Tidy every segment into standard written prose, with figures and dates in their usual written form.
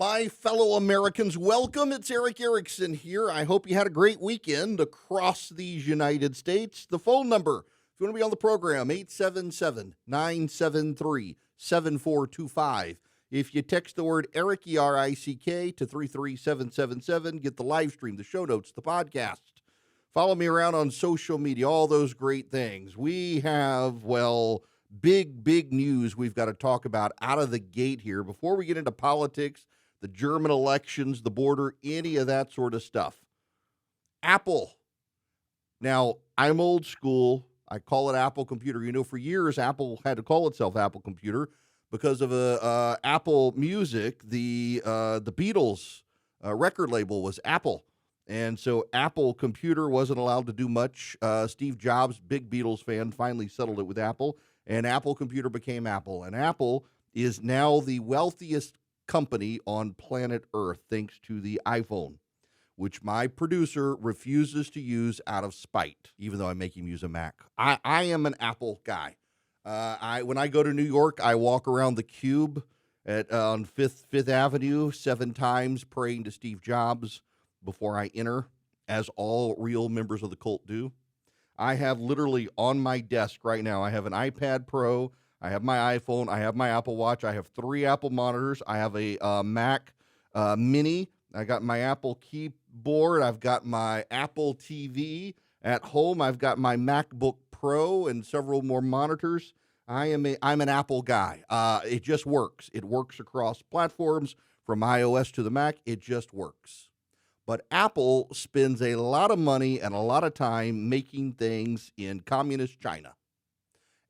My fellow Americans, welcome. It's Erickson here. I hope you had a great weekend across these United States. The phone number, if you want to be on the program, 877-973-7425. If you text the word Erick, E-R-I-C-K, to 33777, get the live stream, the show notes, the podcast. Follow me around on social media, all those great things. We have, big news we've got to talk about out of the gate here. Before we get into politics, the German elections, the border, any of that sort of stuff. Apple. Now, I'm old school. I call it Apple Computer. You know, for years, Apple had to call itself Apple Computer because of Apple Music. The Beatles record label was Apple. And so Apple Computer wasn't allowed to do much. Steve Jobs, big Beatles fan, finally settled it with Apple. And Apple Computer became Apple. And Apple is now the wealthiest company on planet Earth thanks to the iPhone, which my producer refuses to use out of spite, even though I make him use a Mac. I am an Apple guy. When I go to New York, I walk around the Cube on Fifth Avenue 7 times praying to Steve Jobs before I enter, as all real members of the cult do. I have literally on my desk right now, I have an iPad Pro, I have my iPhone, I have my Apple Watch, I have 3 Apple monitors, I have a Mac Mini, I got my Apple keyboard, I've got my Apple TV at home, I've got my MacBook Pro and several more monitors. I'm an Apple guy. It just works. It works across platforms from iOS to the Mac. It just works. But Apple spends a lot of money and a lot of time making things in communist China.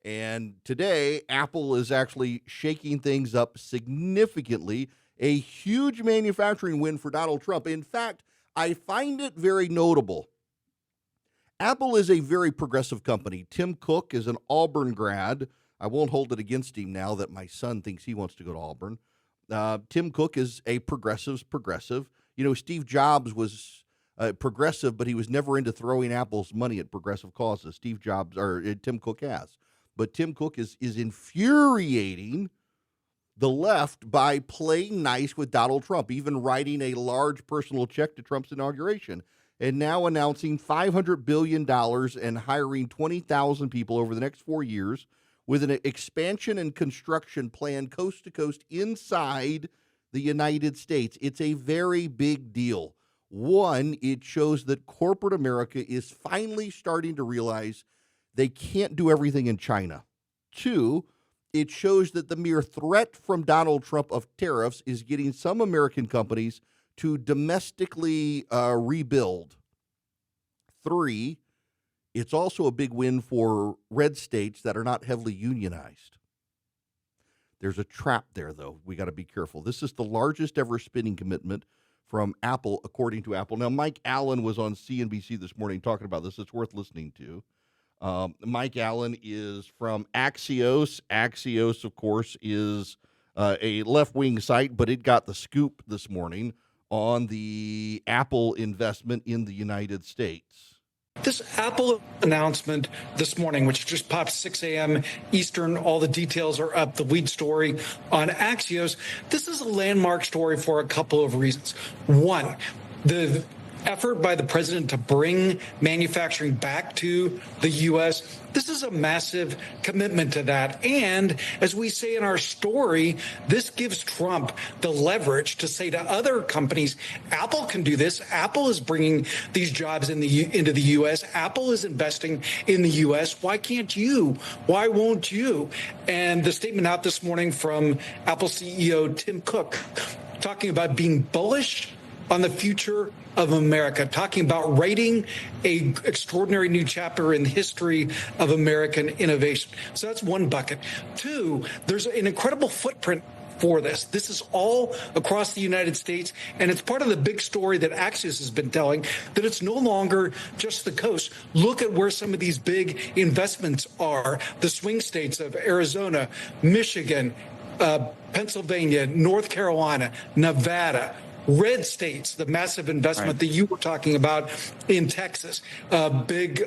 And today, Apple is actually shaking things up significantly, a huge manufacturing win for Donald Trump. In fact, I find it very notable. Apple is a very progressive company. Tim Cook is an Auburn grad. I won't hold it against him now that my son thinks he wants to go to Auburn. Tim Cook is a progressive. You know, Steve Jobs was progressive, but he was never into throwing Apple's money at progressive causes. Tim Cook has. But Tim Cook is infuriating the left by playing nice with Donald Trump, even writing a large personal check to Trump's inauguration, and now announcing $500 billion and hiring 20,000 people over the next 4 years with an expansion and construction plan coast to coast inside the United States. It's a very big deal. One, it shows that corporate America is finally starting to realize they can't do everything in China. 2, it shows that the mere threat from Donald Trump of tariffs is getting some American companies to domestically rebuild. 3, it's also a big win for red states that are not heavily unionized. There's a trap there, though. We got to be careful. This is the largest ever spending commitment from Apple, according to Apple. Now, Mike Allen was on CNBC this morning talking about this. It's worth listening to. Mike Allen is from Axios. Axios, of course, is a left-wing site, but it got the scoop this morning on the Apple investment in the United States. This Apple announcement this morning, which just popped 6 a.m. Eastern, all the details are up, the lead story on Axios. This is a landmark story for a couple of reasons. One, the effort by the president to bring manufacturing back to the U.S., this is a massive commitment to that. And as we say in our story, this gives Trump the leverage to say to other companies, Apple can do this. Apple is bringing these jobs into the U.S. Apple is investing in the U.S. Why can't you? Why won't you? And the statement out this morning from Apple CEO Tim Cook, talking about being bullish on the future of America, talking about writing an extraordinary new chapter in the history of American innovation. So that's one bucket. 2, there's an incredible footprint for this. This is all across the United States, and it's part of the big story that Axios has been telling, that it's no longer just the coast. Look at where some of these big investments are. The swing states of Arizona, Michigan, Pennsylvania, North Carolina, Nevada, Red states, the massive investment that you were talking about in Texas, a big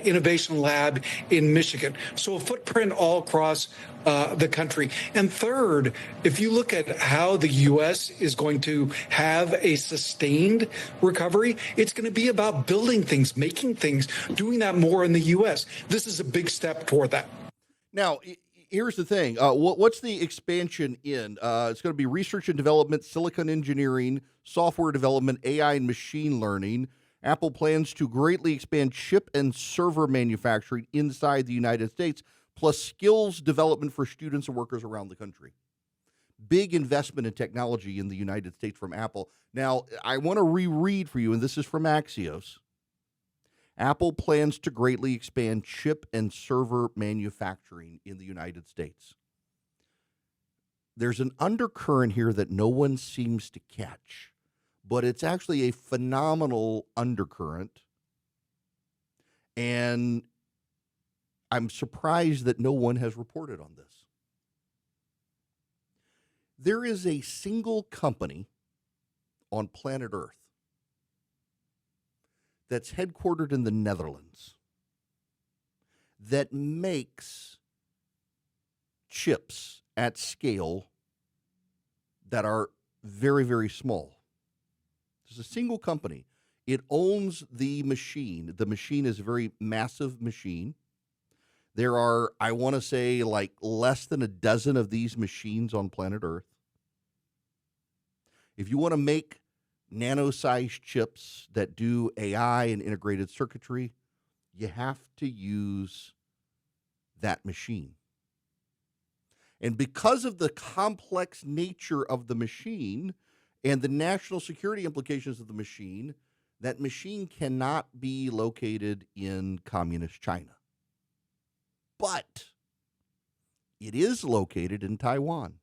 innovation lab in Michigan. So a footprint all across the country. And third, if you look at how the U.S. is going to have a sustained recovery, it's going to be about building things, making things, doing that more in the U.S. This is a big step toward that. Now, here's the thing. What's the expansion in? It's going to be research and development, silicon engineering, software development, AI and machine learning. Apple plans to greatly expand chip and server manufacturing inside the United States, plus skills development for students and workers around the country. Big investment in technology in the United States from Apple. Now, I want to reread for you, and this is from Axios. Apple plans to greatly expand chip and server manufacturing in the United States. There's an undercurrent here that no one seems to catch, but it's actually a phenomenal undercurrent. And I'm surprised that no one has reported on this. There is a single company on planet Earth that's headquartered in the Netherlands that makes chips at scale that are very, very small. There's a single company. It owns the machine. The machine is a very massive machine. There are, I want to say, like less than a dozen of these machines on planet Earth. If you want to make nano-sized chips that do AI and integrated circuitry, you have to use that machine. And because of the complex nature of the machine and the national security implications of the machine, that machine cannot be located in communist China. But it is located in Taiwan.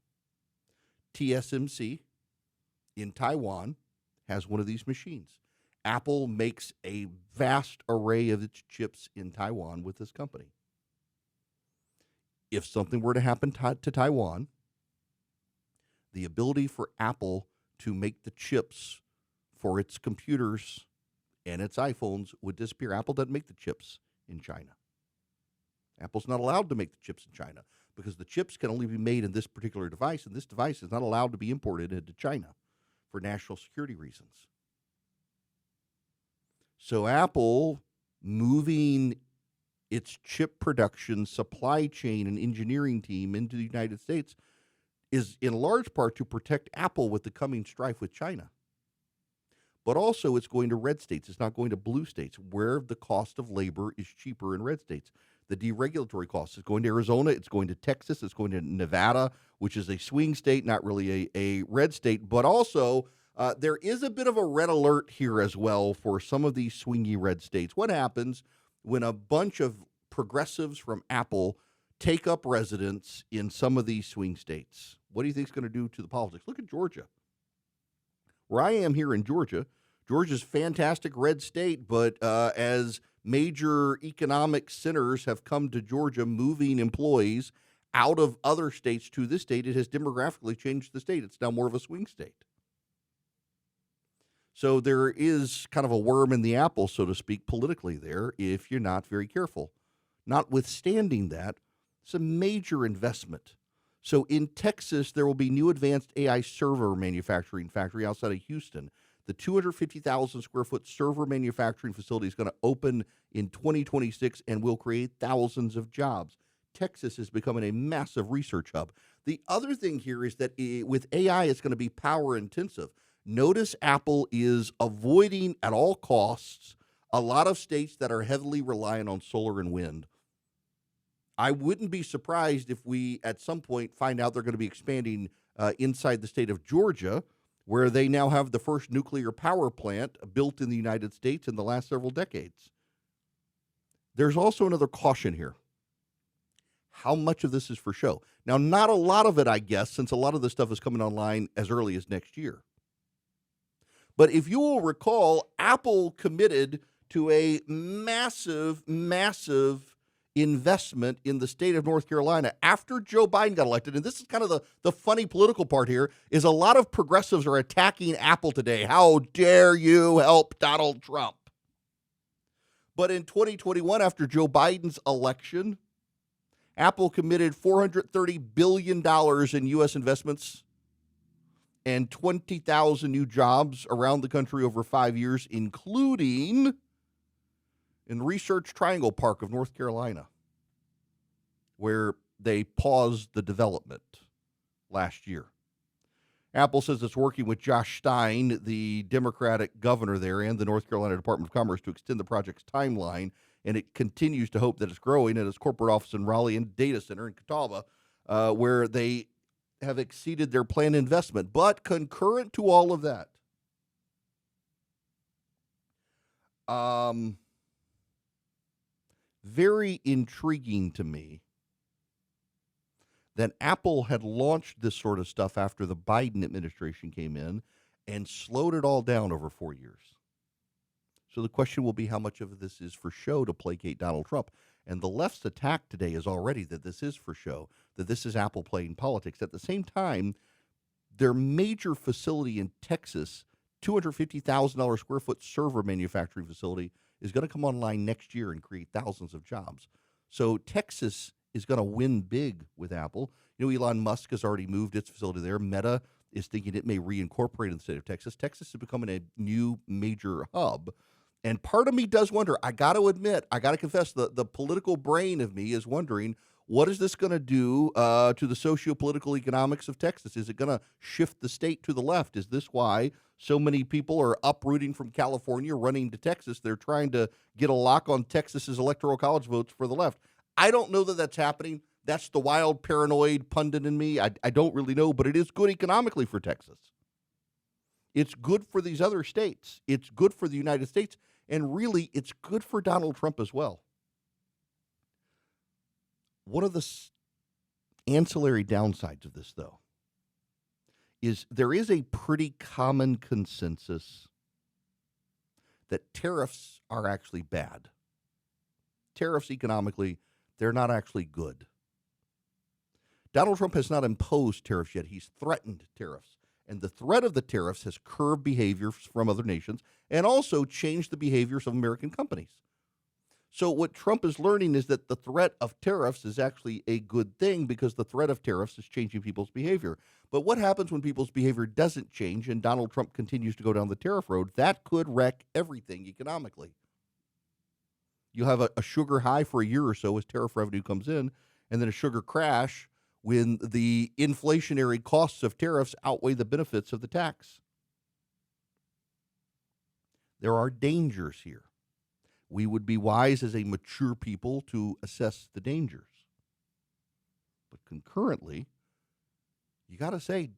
TSMC in Taiwan has one of these machines. Apple makes a vast array of its chips in Taiwan with this company. If something were to happen to Taiwan, the ability for Apple to make the chips for its computers and its iPhones would disappear. Apple doesn't make the chips in China. Apple's not allowed to make the chips in China because the chips can only be made in this particular device, and this device is not allowed to be imported into China for national security reasons. So Apple moving its chip production, supply chain, and engineering team into the United States is in large part to protect Apple with the coming strife with China. But also it's going to red states. It's not going to blue states, where the cost of labor is cheaper in red states. The deregulatory cost is going to Arizona. It's going to Texas. It's going to Nevada, which is a swing state, not really a red state. But also there is a bit of a red alert here as well for some of these swingy red states. What happens when a bunch of progressives from Apple take up residence in some of these swing states? What do you think it's going to do to the politics? Look at Georgia. Where I am here in Georgia, Georgia's fantastic red state, but as major economic centers have come to Georgia, moving employees out of other states to this state, it has demographically changed the state. It's now more of a swing state. So there is kind of a worm in the apple, so to speak, politically there, if you're not very careful. Notwithstanding that, it's a major investment. So in Texas, there will be new advanced AI server manufacturing factory outside of Houston. The 250,000 square foot server manufacturing facility is going to open in 2026 and will create thousands of jobs. Texas is becoming a massive research hub. The other thing here is that with AI, it's going to be power intensive. Notice Apple is avoiding at all costs a lot of states that are heavily reliant on solar and wind. I wouldn't be surprised if we at some point find out they're going to be expanding inside the state of Georgia, where they now have the first nuclear power plant built in the United States in the last several decades. There's also another caution here. How much of this is for show? Now, not a lot of it, I guess, since a lot of this stuff is coming online as early as next year. But if you will recall, Apple committed to a massive, massive investment in the state of North Carolina after Joe Biden got elected. And this is kind of the funny political part here, is a lot of progressives are attacking Apple today. How dare you help Donald Trump? But in 2021, after Joe Biden's election, Apple committed $430 billion in U.S. investments and 20,000 new jobs around the country over 5 years, including in Research Triangle Park of North Carolina, where they paused the development last year. Apple says it's working with Josh Stein, the Democratic governor there, and the North Carolina Department of Commerce to extend the project's timeline, and it continues to hope that it's growing at its corporate office in Raleigh and data center in Catawba, where they have exceeded their planned investment. But concurrent to all of that, very intriguing to me that Apple had launched this sort of stuff after the Biden administration came in and slowed it all down over 4 years. So the question will be how much of this is for show to placate Donald Trump. And the left's attack today is already that this is for show, that this is Apple playing politics. At the same time, their major facility in Texas, $250,000 square foot server manufacturing facility, is going to come online next year and create thousands of jobs. So Texas is going to win big with Apple. You know, Elon Musk has already moved its facility there. Meta is thinking it may reincorporate in the state of Texas. Texas is becoming a new major hub. And part of me does wonder, I got to admit, I got to confess, the political brain of me is wondering, what is this going to do to the socio-political economics of Texas? Is it going to shift the state to the left? Is this why so many people are uprooting from California, running to Texas? They're trying to get a lock on Texas's electoral college votes for the left. I don't know that that's happening. That's the wild, paranoid pundit in me. I don't really know, but it is good economically for Texas. It's good for these other states. It's good for the United States. And really, it's good for Donald Trump as well. One of the ancillary downsides of this, though, is there is a pretty common consensus that tariffs are actually bad. Tariffs economically, they're not actually good. Donald Trump has not imposed tariffs yet. He's threatened tariffs. And the threat of the tariffs has curbed behavior from other nations and also changed the behaviors of American companies. So what Trump is learning is that the threat of tariffs is actually a good thing because the threat of tariffs is changing people's behavior. But what happens when people's behavior doesn't change and Donald Trump continues to go down the tariff road? That could wreck everything economically. You'll have a sugar high for a year or so as tariff revenue comes in, and then a sugar crash when the inflationary costs of tariffs outweigh the benefits of the tax. There are dangers here. We would be wise as a mature people to assess the dangers. But concurrently, you got to say,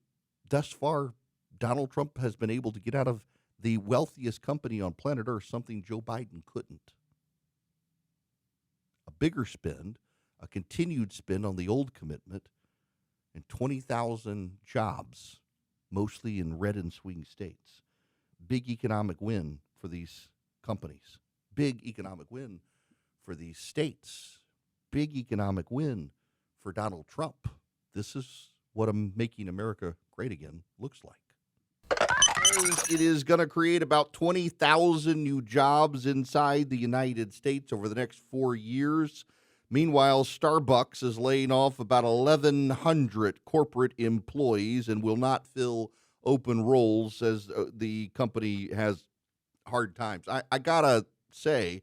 thus far, Donald Trump has been able to get out of the wealthiest company on planet Earth something Joe Biden couldn't. A bigger spend, a continued spend on the old commitment, and 20,000 jobs, mostly in red and swing states. Big economic win for these companies. Big economic win for these states. Big economic win for Donald Trump. This is what making America great again looks like. It is going to create about 20,000 new jobs inside the United States over the next 4 years. Meanwhile, Starbucks is laying off about 1,100 corporate employees and will not fill open roles as the company has hard times. I got to say,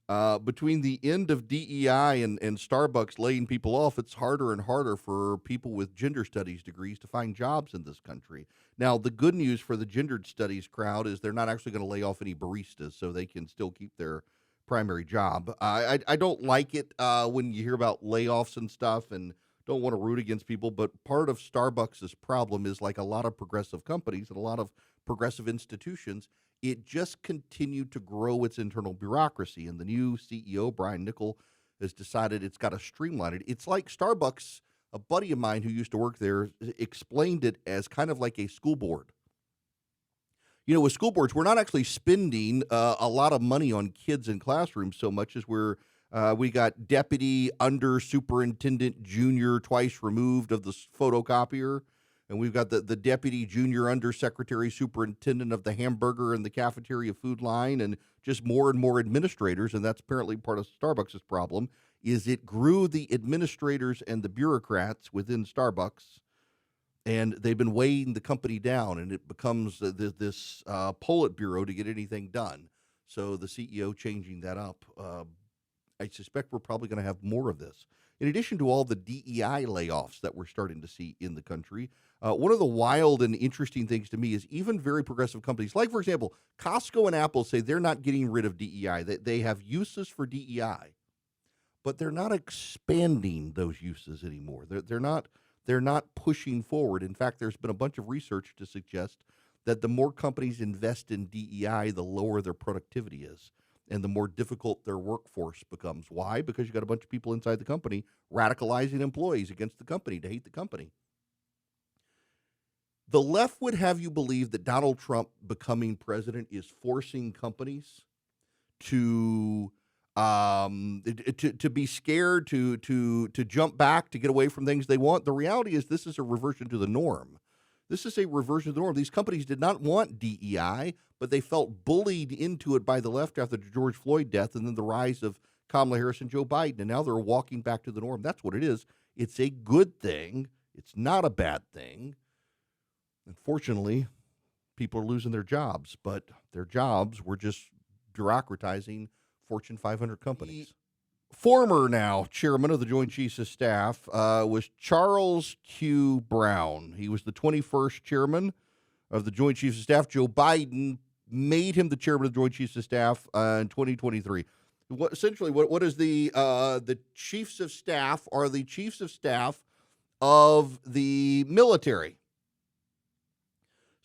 between the end of DEI and Starbucks laying people off, it's harder and harder for people with gender studies degrees to find jobs in this country. Now, the good news for the gender studies crowd is they're not actually going to lay off any baristas, so they can still keep their primary job. I don't like it when you hear about layoffs and stuff and don't want to root against people, but part of Starbucks' problem is, like a lot of progressive companies and a lot of progressive institutions, it just continued to grow its internal bureaucracy. And the new CEO, Brian Niccol, has decided it's got to streamline it. It's like Starbucks, a buddy of mine who used to work there explained it as kind of like a school board. You know, with school boards, we're not actually spending a lot of money on kids in classrooms so much as we're We got deputy under superintendent junior twice removed of the photocopier. And we've got the deputy junior undersecretary superintendent of the hamburger and the cafeteria food line, and just more and more administrators. And that's apparently part of Starbucks' problem, is it grew the administrators and the bureaucrats within Starbucks, and they've been weighing the company down, and it becomes this Politburo to get anything done. So the CEO changing that up. I suspect we're probably going to have more of this. In addition to all the DEI layoffs that we're starting to see in the country, one of the wild and interesting things to me is even very progressive companies, like, for example, Costco and Apple say they're not getting rid of DEI. They have uses for DEI, but they're not expanding those uses anymore. They're not pushing forward. In fact, there's been a bunch of research to suggest that the more companies invest in DEI, the lower their productivity is, and the more difficult their workforce becomes. Why? Because you got a bunch of people inside the company radicalizing employees against the company to hate the company. The left would have you believe that Donald Trump becoming president is forcing companies to be scared, to jump back, to get away from things they want. The reality is this is a reversion to the norm. This is a reversion to the norm. These companies did not want DEI, but they felt bullied into it by the left after the George Floyd death and then the rise of Kamala Harris and Joe Biden. And now they're walking back to the norm. That's what it is. It's a good thing. It's not a bad thing. Unfortunately, people are losing their jobs, but their jobs were just bureaucratizing Fortune 500 companies. Former now chairman of the Joint Chiefs of Staff was Charles Q. Brown. He was the 21st chairman of the Joint Chiefs of Staff. Joe Biden made him the chairman of the Joint Chiefs of Staff in 2023. What is the Chiefs of Staff are the Chiefs of Staff of the military.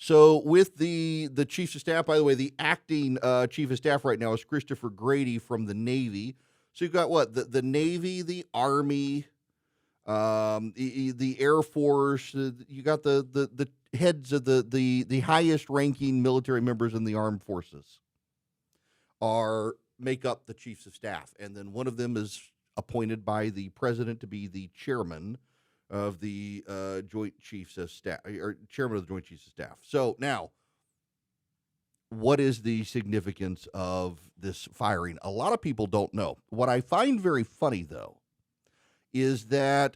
So with the Chiefs of Staff, by the way, the acting Chief of Staff right now is Christopher Grady from the Navy. So you've got what? The Navy, the Army, the Air Force. You got the heads of the highest ranking military members in the armed forces make up the Chiefs of Staff. And then one of them is appointed by the president to be the chairman of the Joint Chiefs of Staff, or chairman of the Joint Chiefs of Staff. So now, what is the significance of this firing? A lot of people don't know. What I find very funny, though, is that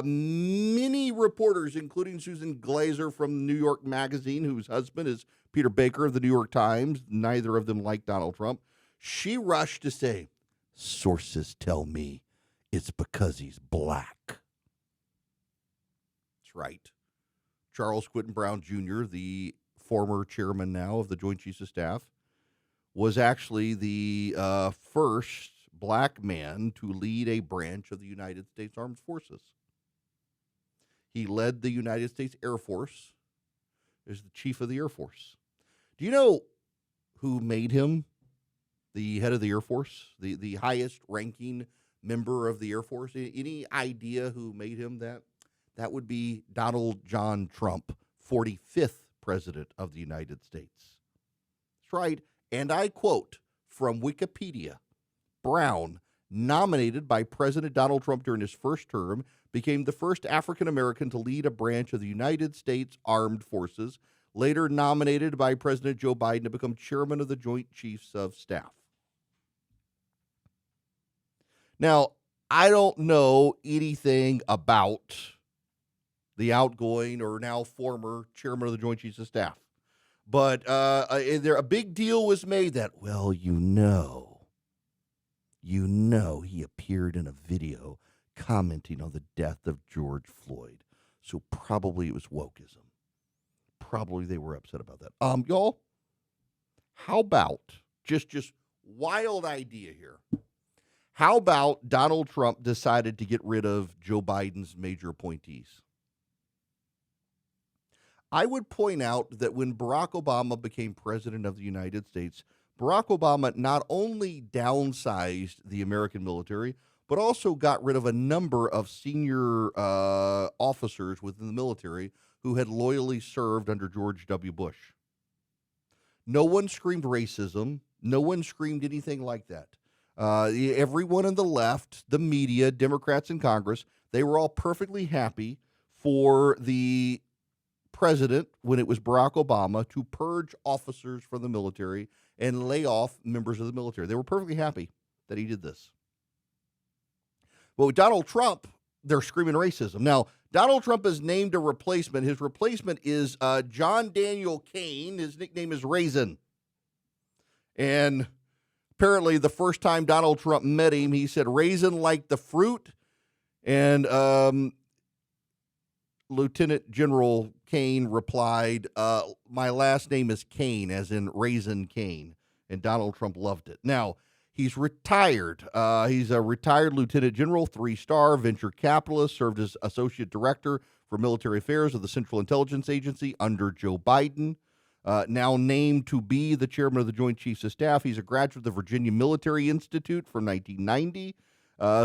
many reporters, including Susan Glazer from New York Magazine, whose husband is Peter Baker of the New York Times, neither of them like Donald Trump, she rushed to say, sources tell me it's because he's black. That's right. Charles Quinton Brown Jr., the former chairman now of the Joint Chiefs of Staff, was actually the first black man to lead a branch of the United States Armed Forces. He led the United States Air Force as the chief of the Air Force. Do you know who made him the head of the Air Force, the highest ranking member of the Air Force? Any idea who made him that? That would be Donald John Trump, 45th president of the United States. That's right. And I quote from Wikipedia, Brown, nominated by President Donald Trump during his first term, became the first African American to lead a branch of the United States Armed Forces, later nominated by President Joe Biden to become chairman of the Joint Chiefs of Staff. Now, I don't know anything about the outgoing or now former chairman of the Joint Chiefs of Staff. But a big deal was made that, well, you know, he appeared in a video commenting on the death of George Floyd. So probably it was wokeism. Probably they were upset about that. Y'all, how about, just wild idea here. How about Donald Trump decided to get rid of Joe Biden's major appointees? I would point out that when Barack Obama became president of the United States, Barack Obama not only downsized the American military, but also got rid of a number of senior officers within the military who had loyally served under George W. Bush. No one screamed racism. No one screamed anything like that. Everyone on the left, the media, Democrats in Congress, they were all perfectly happy for the president, when it was Barack Obama, to purge officers from the military and lay off members of the military. They were perfectly happy that he did this. But with Donald Trump, they're screaming racism. Now, Donald Trump has named a replacement. His replacement is John Daniel Cain. His nickname is Raisin. And apparently the first time Donald Trump met him, he said, "Raisin like the fruit." And Lieutenant General Cain replied, "My last name is Cain, as in Raisin Cain." And Donald Trump loved it. Now, he's retired. He's a retired lieutenant general, 3-star, venture capitalist, served as associate director for military affairs of the Central Intelligence Agency under Joe Biden. Now named to be the chairman of the Joint Chiefs of Staff. He's a graduate of the Virginia Military Institute from 1990.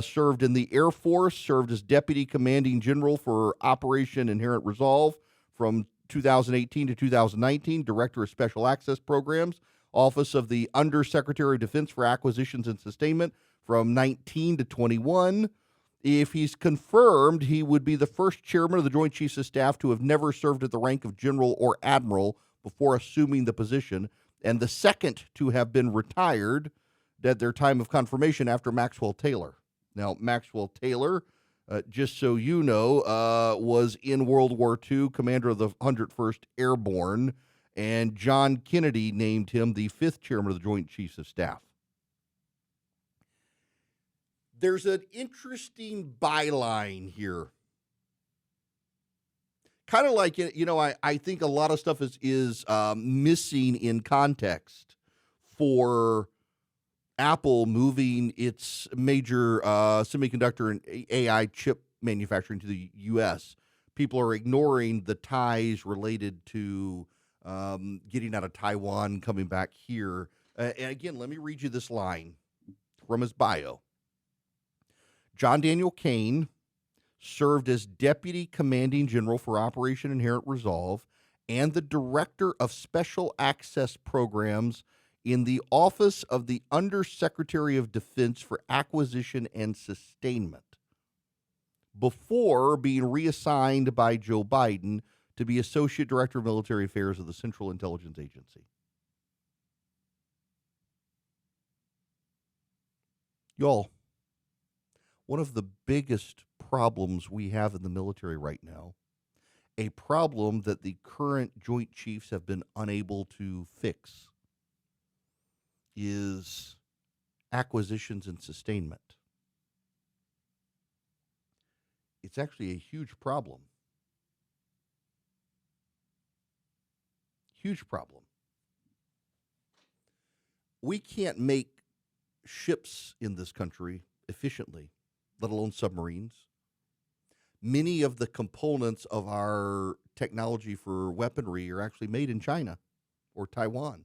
Served in the Air Force, served as Deputy Commanding General for Operation Inherent Resolve from 2018 to 2019, Director of Special Access Programs, Office of the Undersecretary of Defense for Acquisitions and Sustainment from 19 to 21. If he's confirmed, he would be the first chairman of the Joint Chiefs of Staff to have never served at the rank of general or admiral before assuming the position, and the second to have been retired at their time of confirmation after Maxwell Taylor. Now, Maxwell Taylor, just so you know, was in World War II, commander of the 101st Airborne, and John Kennedy named him the 5th chairman of the Joint Chiefs of Staff. There's an interesting byline here. Kind of like, I think a lot of stuff is missing in context for Apple moving its major semiconductor and AI chip manufacturing to the U.S. People are ignoring the ties related to getting out of Taiwan, coming back here. And again, let me read you this line from his bio. John Daniel Cain served as Deputy Commanding General for Operation Inherent Resolve and the Director of Special Access Programs in the Office of the Undersecretary of Defense for Acquisition and Sustainment, before being reassigned by Joe Biden to be Associate Director of Military Affairs of the Central Intelligence Agency. Y'all, one of the biggest problems we have in the military right now, a problem that the current Joint Chiefs have been unable to fix, is acquisitions and sustainment. It's actually a huge problem. Huge problem. We can't make ships in this country efficiently, let alone submarines. Many of the components of our technology for weaponry are actually made in China or Taiwan.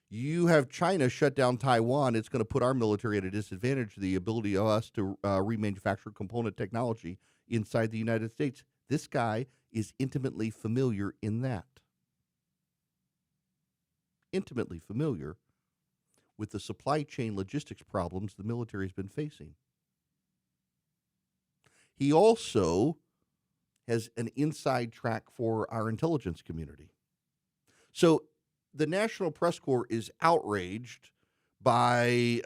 You have China shut down Taiwan, it's going to put our military at a disadvantage, the ability of us to remanufacture component technology inside the United States. This guy is intimately familiar in that. Intimately familiar with the supply chain logistics problems the military has been facing. He also has an inside track for our intelligence community. So the National Press Corps is outraged by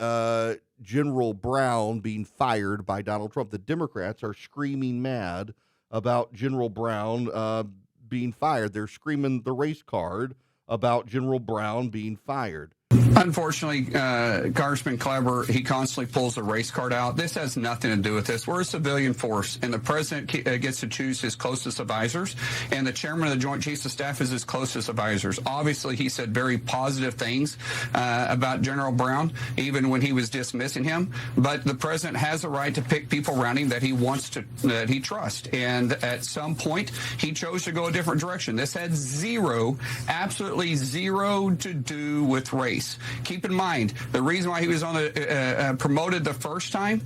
General Brown being fired by Donald Trump. The Democrats are screaming mad about General Brown being fired. They're screaming the race card about General Brown being fired. Unfortunately, Congressman Kleber, he constantly pulls the race card out. This has nothing to do with this. We're a civilian force, and the president gets to choose his closest advisors, and the chairman of the Joint Chiefs of Staff is his closest advisors. Obviously, he said very positive things about General Brown, even when he was dismissing him. But the president has a right to pick people around him that he wants to, that he trusts. And at some point, he chose to go a different direction. This had zero, absolutely zero to do with race. Keep in mind, the reason why he was on the promoted the first time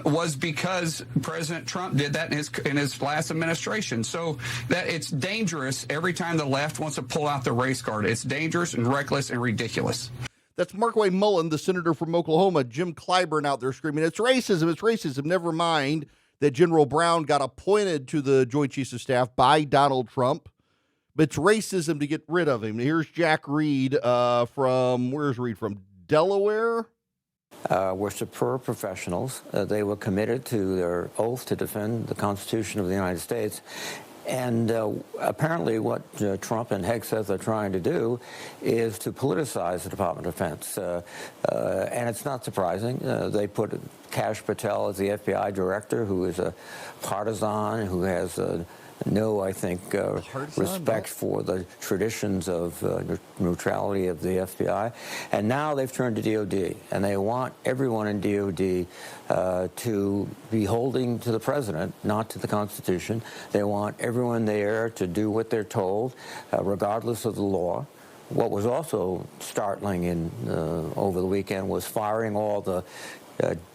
was because President Trump did that in his last administration. So that it's dangerous every time the left wants to pull out the race card. It's dangerous and reckless and ridiculous. That's Markway Mullen, the senator from Oklahoma. Jim Clyburn out there screaming, it's racism, it's racism. Never mind that General Brown got appointed to the Joint Chiefs of Staff by Donald Trump. But it's racism to get rid of him. Here's Jack Reed where's Reed from? Delaware? Were superb professionals. They were committed to their oath to defend the Constitution of the United States. And apparently what Trump and Hegseth are trying to do is to politicize the Department of Defense. And it's not surprising. They put Kash Patel as the FBI director, who is a partisan, who has no, I think, respect for the traditions of neutrality of the FBI. And now they've turned to DOD, and they want everyone in DOD to be holding to the president, not to the Constitution. They want everyone there to do what they're told, regardless of the law. What was also startling over the weekend was firing all the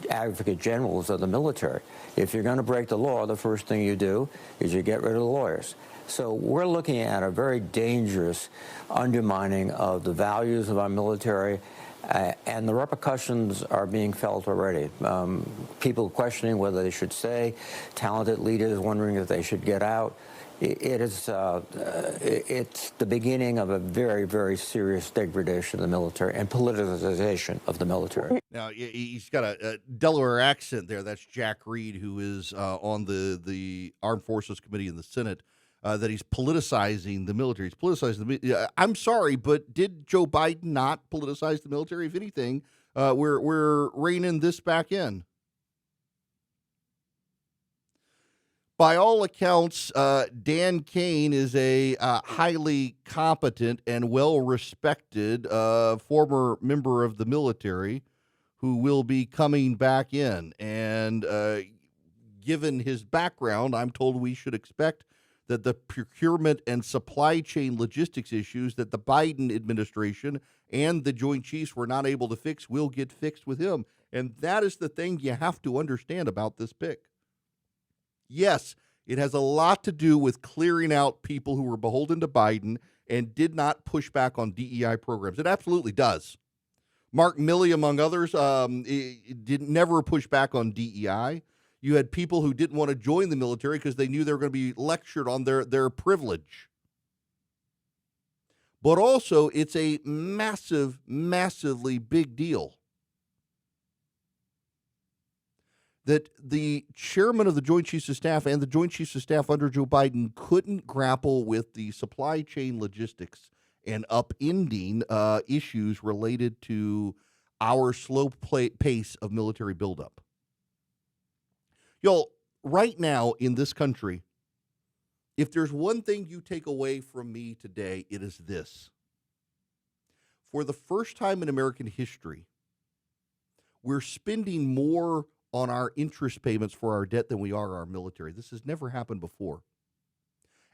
advocate generals of the military. If you're going to break the law, the first thing you do is you get rid of the lawyers. So we're looking at a very dangerous undermining of the values of our military, and the repercussions are being felt already. People questioning whether they should stay, talented leaders wondering if they should get out. It's the beginning of a very, very serious degradation of the military and politicization of the military. Now, he's got a Delaware accent there. That's Jack Reed, who is on the Armed Forces Committee in the Senate, that he's politicizing the military. He's politicizing I'm sorry, but did Joe Biden not politicize the military? If anything, we're reining this back in. By all accounts, Dan Kane is a highly competent and well-respected former member of the military who will be coming back in. And given his background, I'm told we should expect that the procurement and supply chain logistics issues that the Biden administration and the Joint Chiefs were not able to fix will get fixed with him. And that is the thing you have to understand about this pick. Yes, it has a lot to do with clearing out people who were beholden to Biden and did not push back on DEI programs. It absolutely does. Mark Milley, among others, never push back on DEI. You had people who didn't want to join the military because they knew they were going to be lectured on their privilege. But also, it's a massively big deal that the chairman of the Joint Chiefs of Staff and the Joint Chiefs of Staff under Joe Biden couldn't grapple with the supply chain logistics and upending issues related to our slow pace of military buildup. Y'all, right now in this country, if there's one thing you take away from me today, it is this. For the first time in American history, we're spending more on our interest payments for our debt than we are our military. This has never happened before.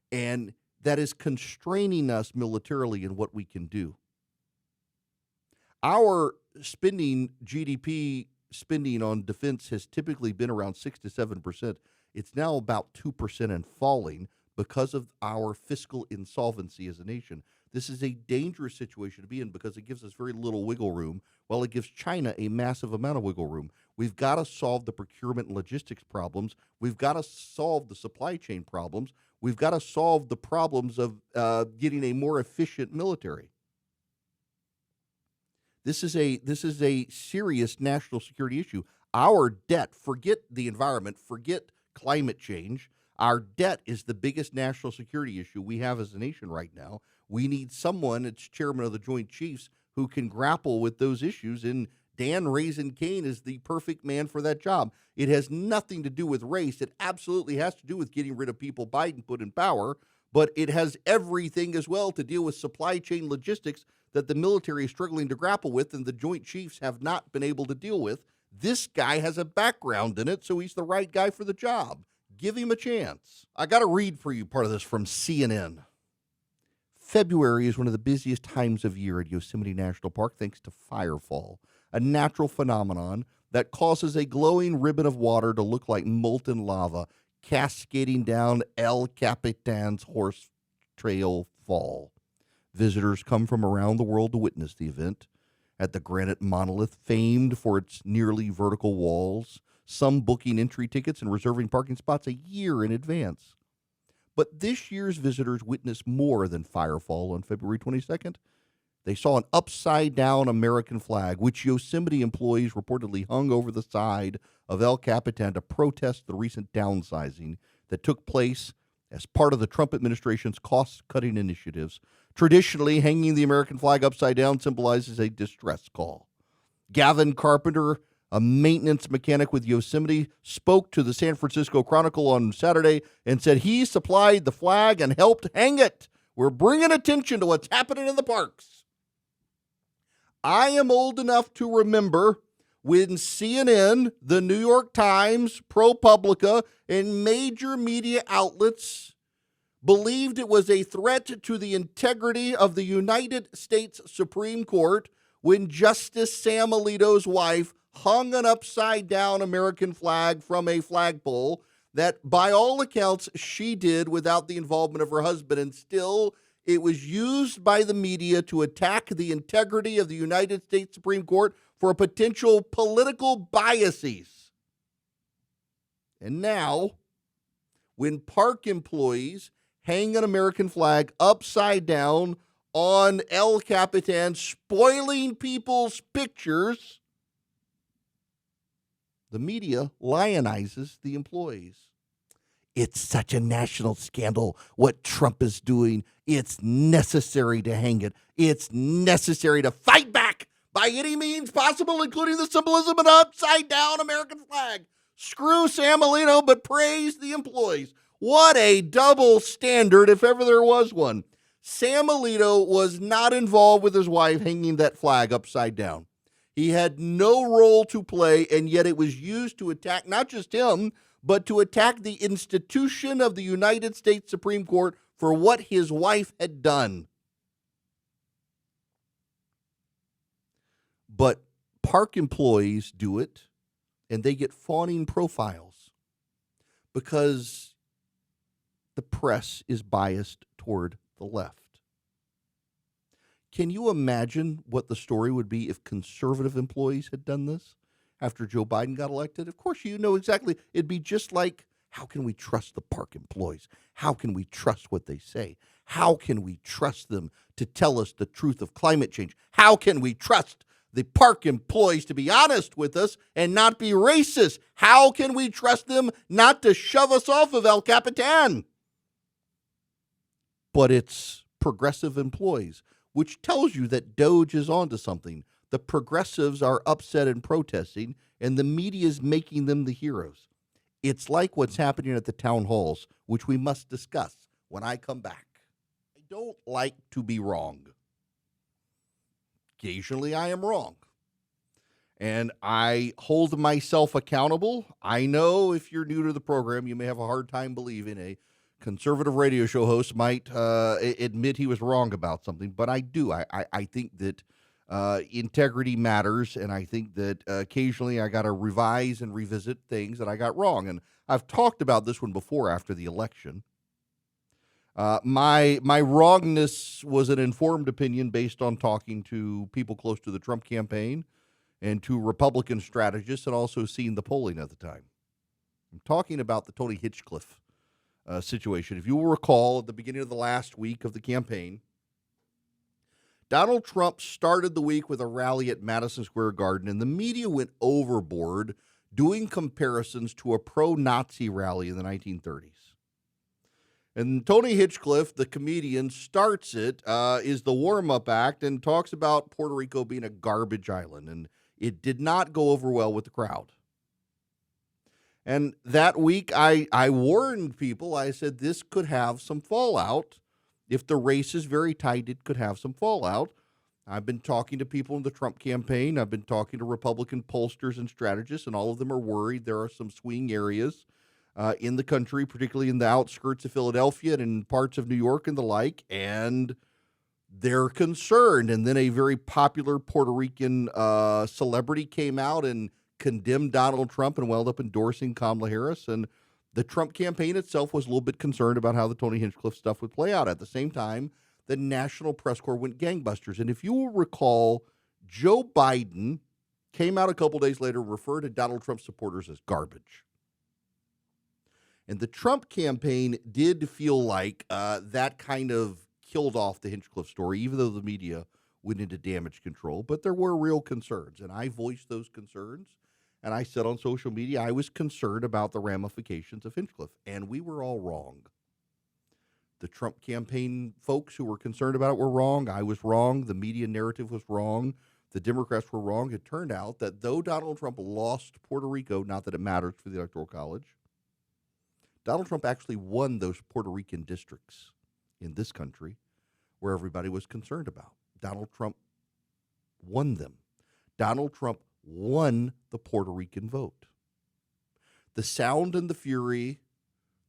And that is constraining us militarily in what we can do. Our GDP spending on defense has typically been around 6 to 7%. It's now about 2% and falling because of our fiscal insolvency as a nation. This is a dangerous situation to be in because it gives us very little wiggle room, while it gives China a massive amount of wiggle room. We've got to solve the procurement and logistics problems. We've got to solve the supply chain problems. We've got to solve the problems of getting a more efficient military. This is a serious national security issue. Our debt, forget the environment, forget climate change. Our debt is the biggest national security issue we have as a nation right now. We need someone, it's chairman of the Joint Chiefs, who can grapple with those issues, and Dan Raisin Kane is the perfect man for that job. It has nothing to do with race. It absolutely has to do with getting rid of people Biden put in power, but it has everything as well to deal with supply chain logistics that the military is struggling to grapple with and the Joint Chiefs have not been able to deal with. This guy has a background in it, so he's the right guy for the job. Give him a chance. I got to read for you part of this from CNN. February is one of the busiest times of year at Yosemite National Park thanks to firefall, a natural phenomenon that causes a glowing ribbon of water to look like molten lava cascading down El Capitan's Horse Trail Fall. Visitors come from around the world to witness the event, at the granite monolith, famed for its nearly vertical walls, some booking entry tickets and reserving parking spots a year in advance. But this year's visitors witnessed more than firefall on February 22nd. They saw an upside-down American flag, which Yosemite employees reportedly hung over the side of El Capitan to protest the recent downsizing that took place as part of the Trump administration's cost-cutting initiatives. Traditionally, hanging the American flag upside down symbolizes a distress call. Gavin Carpenter, a maintenance mechanic with Yosemite, spoke to the San Francisco Chronicle on Saturday and said he supplied the flag and helped hang it. We're bringing attention to what's happening in the parks. I am old enough to remember when CNN, the New York Times, ProPublica, and major media outlets believed it was a threat to the integrity of the United States Supreme Court when Justice Sam Alito's wife hung an upside-down American flag from a flagpole that, by all accounts, she did without the involvement of her husband, and still it was used by the media to attack the integrity of the United States Supreme Court for potential political biases. And now, when park employees hang an American flag upside down on El Capitan, spoiling people's pictures, the media lionizes the employees. It's such a national scandal what Trump is doing. It's necessary to hang it. It's necessary to fight back by any means possible, including the symbolism of an upside-down American flag. Screw Sam Alito, but praise the employees. What a double standard, if ever there was one. Sam Alito was not involved with his wife hanging that flag upside down. He had no role to play, and yet it was used to attack not just him, but to attack the institution of the United States Supreme Court for what his wife had done. But park employees do it, and they get fawning profiles because the press is biased toward the left. Can you imagine what the story would be if conservative employees had done this after Joe Biden got elected? Of course, you know exactly. It'd be just like, how can we trust the park employees? How can we trust what they say? How can we trust them to tell us the truth of climate change? How can we trust the park employees to be honest with us and not be racist? How can we trust them not to shove us off of El Capitan? But it's progressive employees, which tells you that Doge is onto something. The progressives are upset and protesting, and the media is making them the heroes. It's like what's happening at the town halls, which we must discuss when I come back. I don't like to be wrong. Occasionally I am wrong. And I hold myself accountable. I know if you're new to the program, you may have a hard time believing a conservative radio show host might admit he was wrong about something, but I do. I think that integrity matters, and I think that occasionally I got to revise and revisit things that I got wrong. And I've talked about this one before after the election. My wrongness was an informed opinion based on talking to people close to the Trump campaign and to Republican strategists, and also seeing the polling at the time. I'm talking about the Tony Hinchcliffe situation. If you will recall, at the beginning of the last week of the campaign, Donald Trump started the week with a rally at Madison Square Garden, and the media went overboard doing comparisons to a pro-Nazi rally in the 1930s. And Tony Hinchcliffe, the comedian, starts it, is the warm-up act, and talks about Puerto Rico being a garbage island, and it did not go over well with the crowd. And that week, I warned people. I said this could have some fallout. If the race is very tight, it could have some fallout. I've been talking to people in the Trump campaign. I've been talking to Republican pollsters and strategists, and all of them are worried there are some swing areas in the country, particularly in the outskirts of Philadelphia and in parts of New York and the like, and they're concerned. And then a very popular Puerto Rican celebrity came out and condemned Donald Trump and wound up endorsing Kamala Harris. And the Trump campaign itself was a little bit concerned about how the Tony Hinchcliffe stuff would play out. At the same time, the National Press Corps went gangbusters. And if you will recall, Joe Biden came out a couple days later, referred to Donald Trump supporters as garbage. And the Trump campaign did feel like that kind of killed off the Hinchcliffe story, even though the media went into damage control. But there were real concerns, and I voiced those concerns. And I said on social media I was concerned about the ramifications of Hinchcliffe, and we were all wrong. The Trump campaign folks who were concerned about it were wrong. I was wrong. The media narrative was wrong. The Democrats were wrong. It turned out that though Donald Trump lost Puerto Rico, not that it matters for the Electoral College, Donald Trump actually won those Puerto Rican districts in this country where everybody was concerned about. Donald Trump won them. Donald Trump won the Puerto Rican vote. The sound and the fury,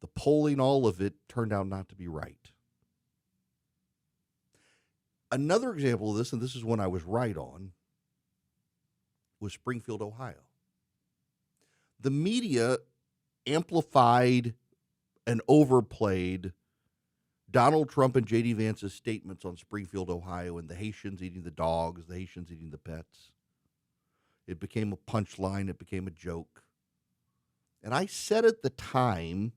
the polling, all of it turned out not to be right. Another example of this, and this is one I was right on, was Springfield, Ohio. The media amplified and overplayed Donald Trump and J.D. Vance's statements on Springfield, Ohio, and the Haitians eating the dogs, the Haitians eating the pets. It became a punchline. It became a joke. And I said at the time,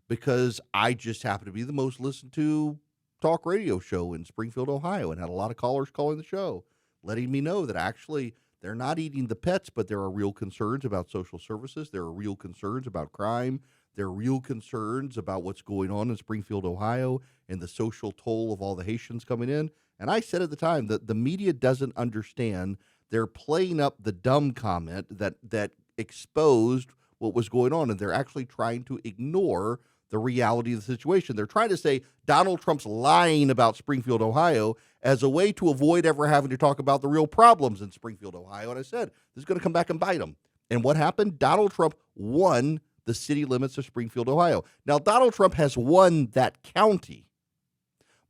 because I just happened to be the most listened to talk radio show in Springfield, Ohio, and had a lot of callers calling the show, letting me know that actually they're not eating the pets, but there are real concerns about social services. There are real concerns about crime. There are real concerns about what's going on in Springfield, Ohio, and the social toll of all the Haitians coming in. And I said at the time that the media doesn't understand. They're playing up the dumb comment that exposed what was going on, and they're actually trying to ignore the reality of the situation. They're trying to say Donald Trump's lying about Springfield, Ohio, as a way to avoid ever having to talk about the real problems in Springfield, Ohio. And I said, this is going to come back and bite him. And what happened? Donald Trump won the city limits of Springfield, Ohio. Now, Donald Trump has won that county,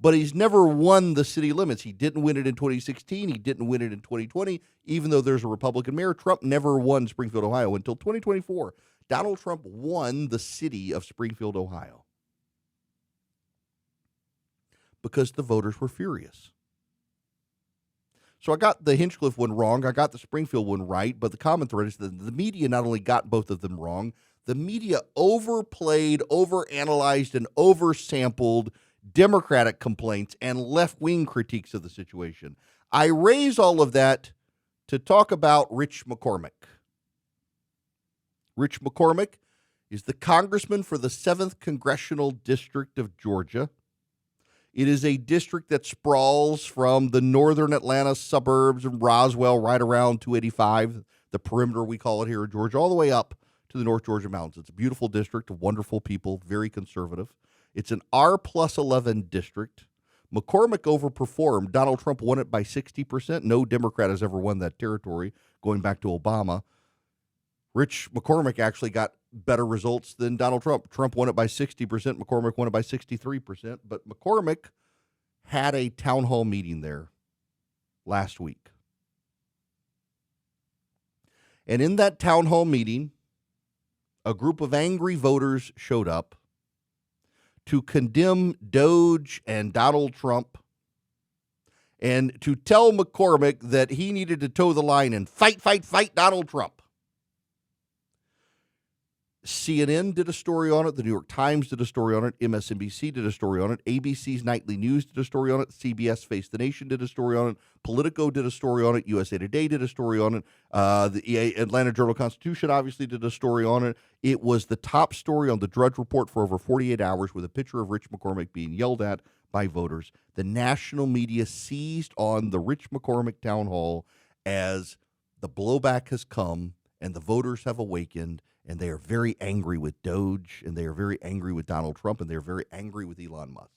but he's never won the city limits. He didn't win it in 2016. He didn't win it in 2020. Even though there's a Republican mayor, Trump never won Springfield, Ohio until 2024. Donald Trump won the city of Springfield, Ohio, because the voters were furious. So I got the Hinchcliffe one wrong. I got the Springfield one right. But the common thread is that the media not only got both of them wrong, the media overplayed, overanalyzed, and oversampled Democratic complaints and left-wing critiques of the situation. I raise all of that to talk about Rich McCormick. Rich McCormick is the congressman for the 7th Congressional District of Georgia. It is a district that sprawls from the northern Atlanta suburbs and Roswell right around 285, the perimeter we call it here in Georgia, all the way up to the North Georgia mountains. It's a beautiful district of wonderful people, very conservative. It's an R+11 district. McCormick overperformed. Donald Trump won it by 60%. No Democrat has ever won that territory, going back to Obama. Rich McCormick actually got better results than Donald Trump. Trump won it by 60%. McCormick won it by 63%. But McCormick had a town hall meeting there last week. And in that town hall meeting, a group of angry voters showed up to condemn Doge and Donald Trump and to tell McCormick that he needed to toe the line and fight Donald Trump. CNN did a story on it. The New York Times did a story on it. MSNBC did a story on it. ABC's Nightly News did a story on it. CBS Face the Nation did a story on it. Politico did a story on it. USA Today did a story on it. The Atlanta Journal-Constitution obviously did a story on it. It was the top story on the Drudge Report for over 48 hours with a picture of Rich McCormick being yelled at by voters. The national media seized on the Rich McCormick town hall as the blowback has come and the voters have awakened. And they are very angry with Doge, and they are very angry with Donald Trump, and they are very angry with Elon Musk.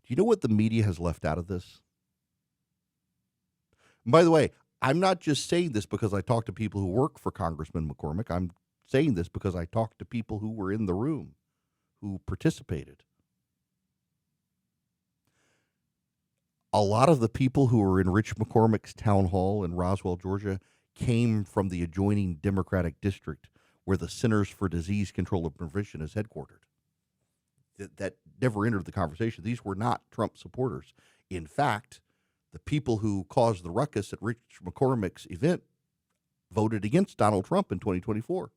Do you know what the media has left out of this? And by the way, I'm not just saying this because I talk to people who work for Congressman McCormick. I'm saying this because I talked to people who were in the room, who participated. A lot of the people who were in Rich McCormick's town hall in Roswell, Georgia, came from the adjoining Democratic district where the Centers for Disease Control and Prevention is headquartered. That never entered the conversation. These were not Trump supporters. In fact, the people who caused the ruckus at Rich McCormick's event voted against Donald Trump in 2024.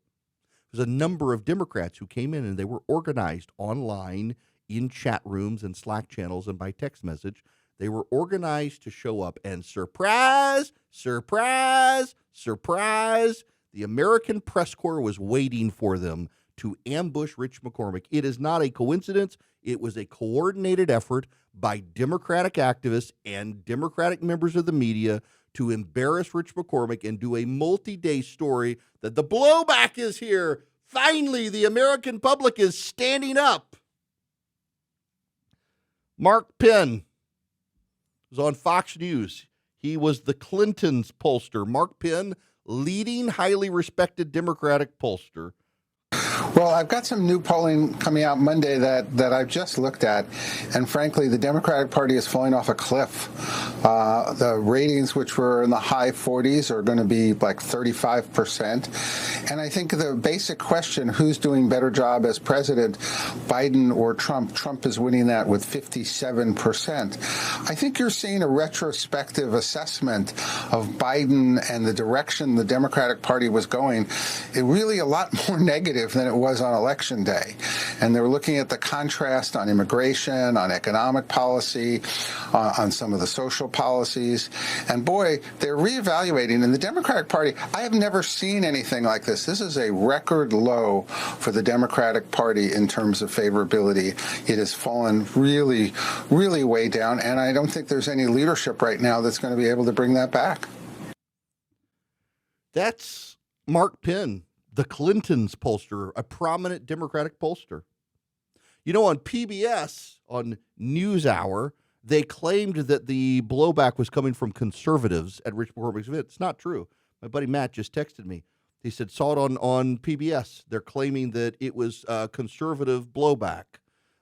There's a number of Democrats who came in and they were organized online in chat rooms and Slack channels and by text message. They were organized to show up and surprise, surprise, surprise. The American press corps was waiting for them to ambush Rich McCormick. It is not a coincidence. It was a coordinated effort by Democratic activists and Democratic members of the media to embarrass Rich McCormick and do a multi-day story that the blowback is here. Finally, the American public is standing up. Mark Penn was on Fox News. He was the Clintons pollster. Mark Penn, leading, highly respected Democratic pollster. Well, I've got some new polling coming out Monday that I've just looked at, and frankly, the Democratic Party is falling off a cliff. The ratings, which were in the high 40s, are going to be like 35%. And I think the basic question, who's doing better job as president, Biden or Trump? Trump is winning that with 57%. I think you're seeing a retrospective assessment of Biden and the direction the Democratic Party was going. It really a lot more negative than it was on Election Day. And they're looking at the contrast on immigration, on economic policy, on some of the social policies. And boy, they're reevaluating. In the Democratic Party, I have never seen anything like this. This is a record low for the Democratic Party in terms of favorability. It has fallen really, really way down. And I don't think there's any leadership right now that's going to be able to bring that back. That's Mark Penn, the Clintons pollster, a prominent Democratic pollster. You know, on PBS, on NewsHour, they claimed that the blowback was coming from conservatives at Rich McCormick's event. It's not true. My buddy Matt just texted me. He said, saw it on PBS. They're claiming that it was conservative blowback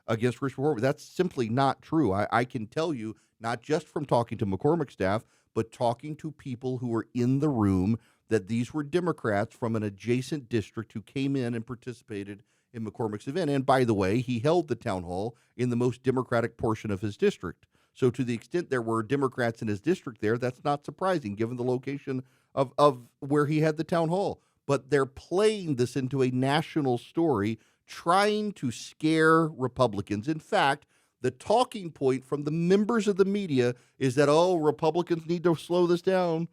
against Rich McCormick. That's simply not true. I can tell you, not just from talking to McCormick's staff, but talking to people who were in the room, that these were Democrats from an adjacent district who came in and participated in McCormick's event. And by the way, he held the town hall in the most Democratic portion of his district. So to the extent there were Democrats in his district there, that's not surprising given the location of where he had the town hall. But they're playing this into a national story, trying to scare Republicans. In fact, the talking point from the members of the media is that, oh, Republicans need to slow this down.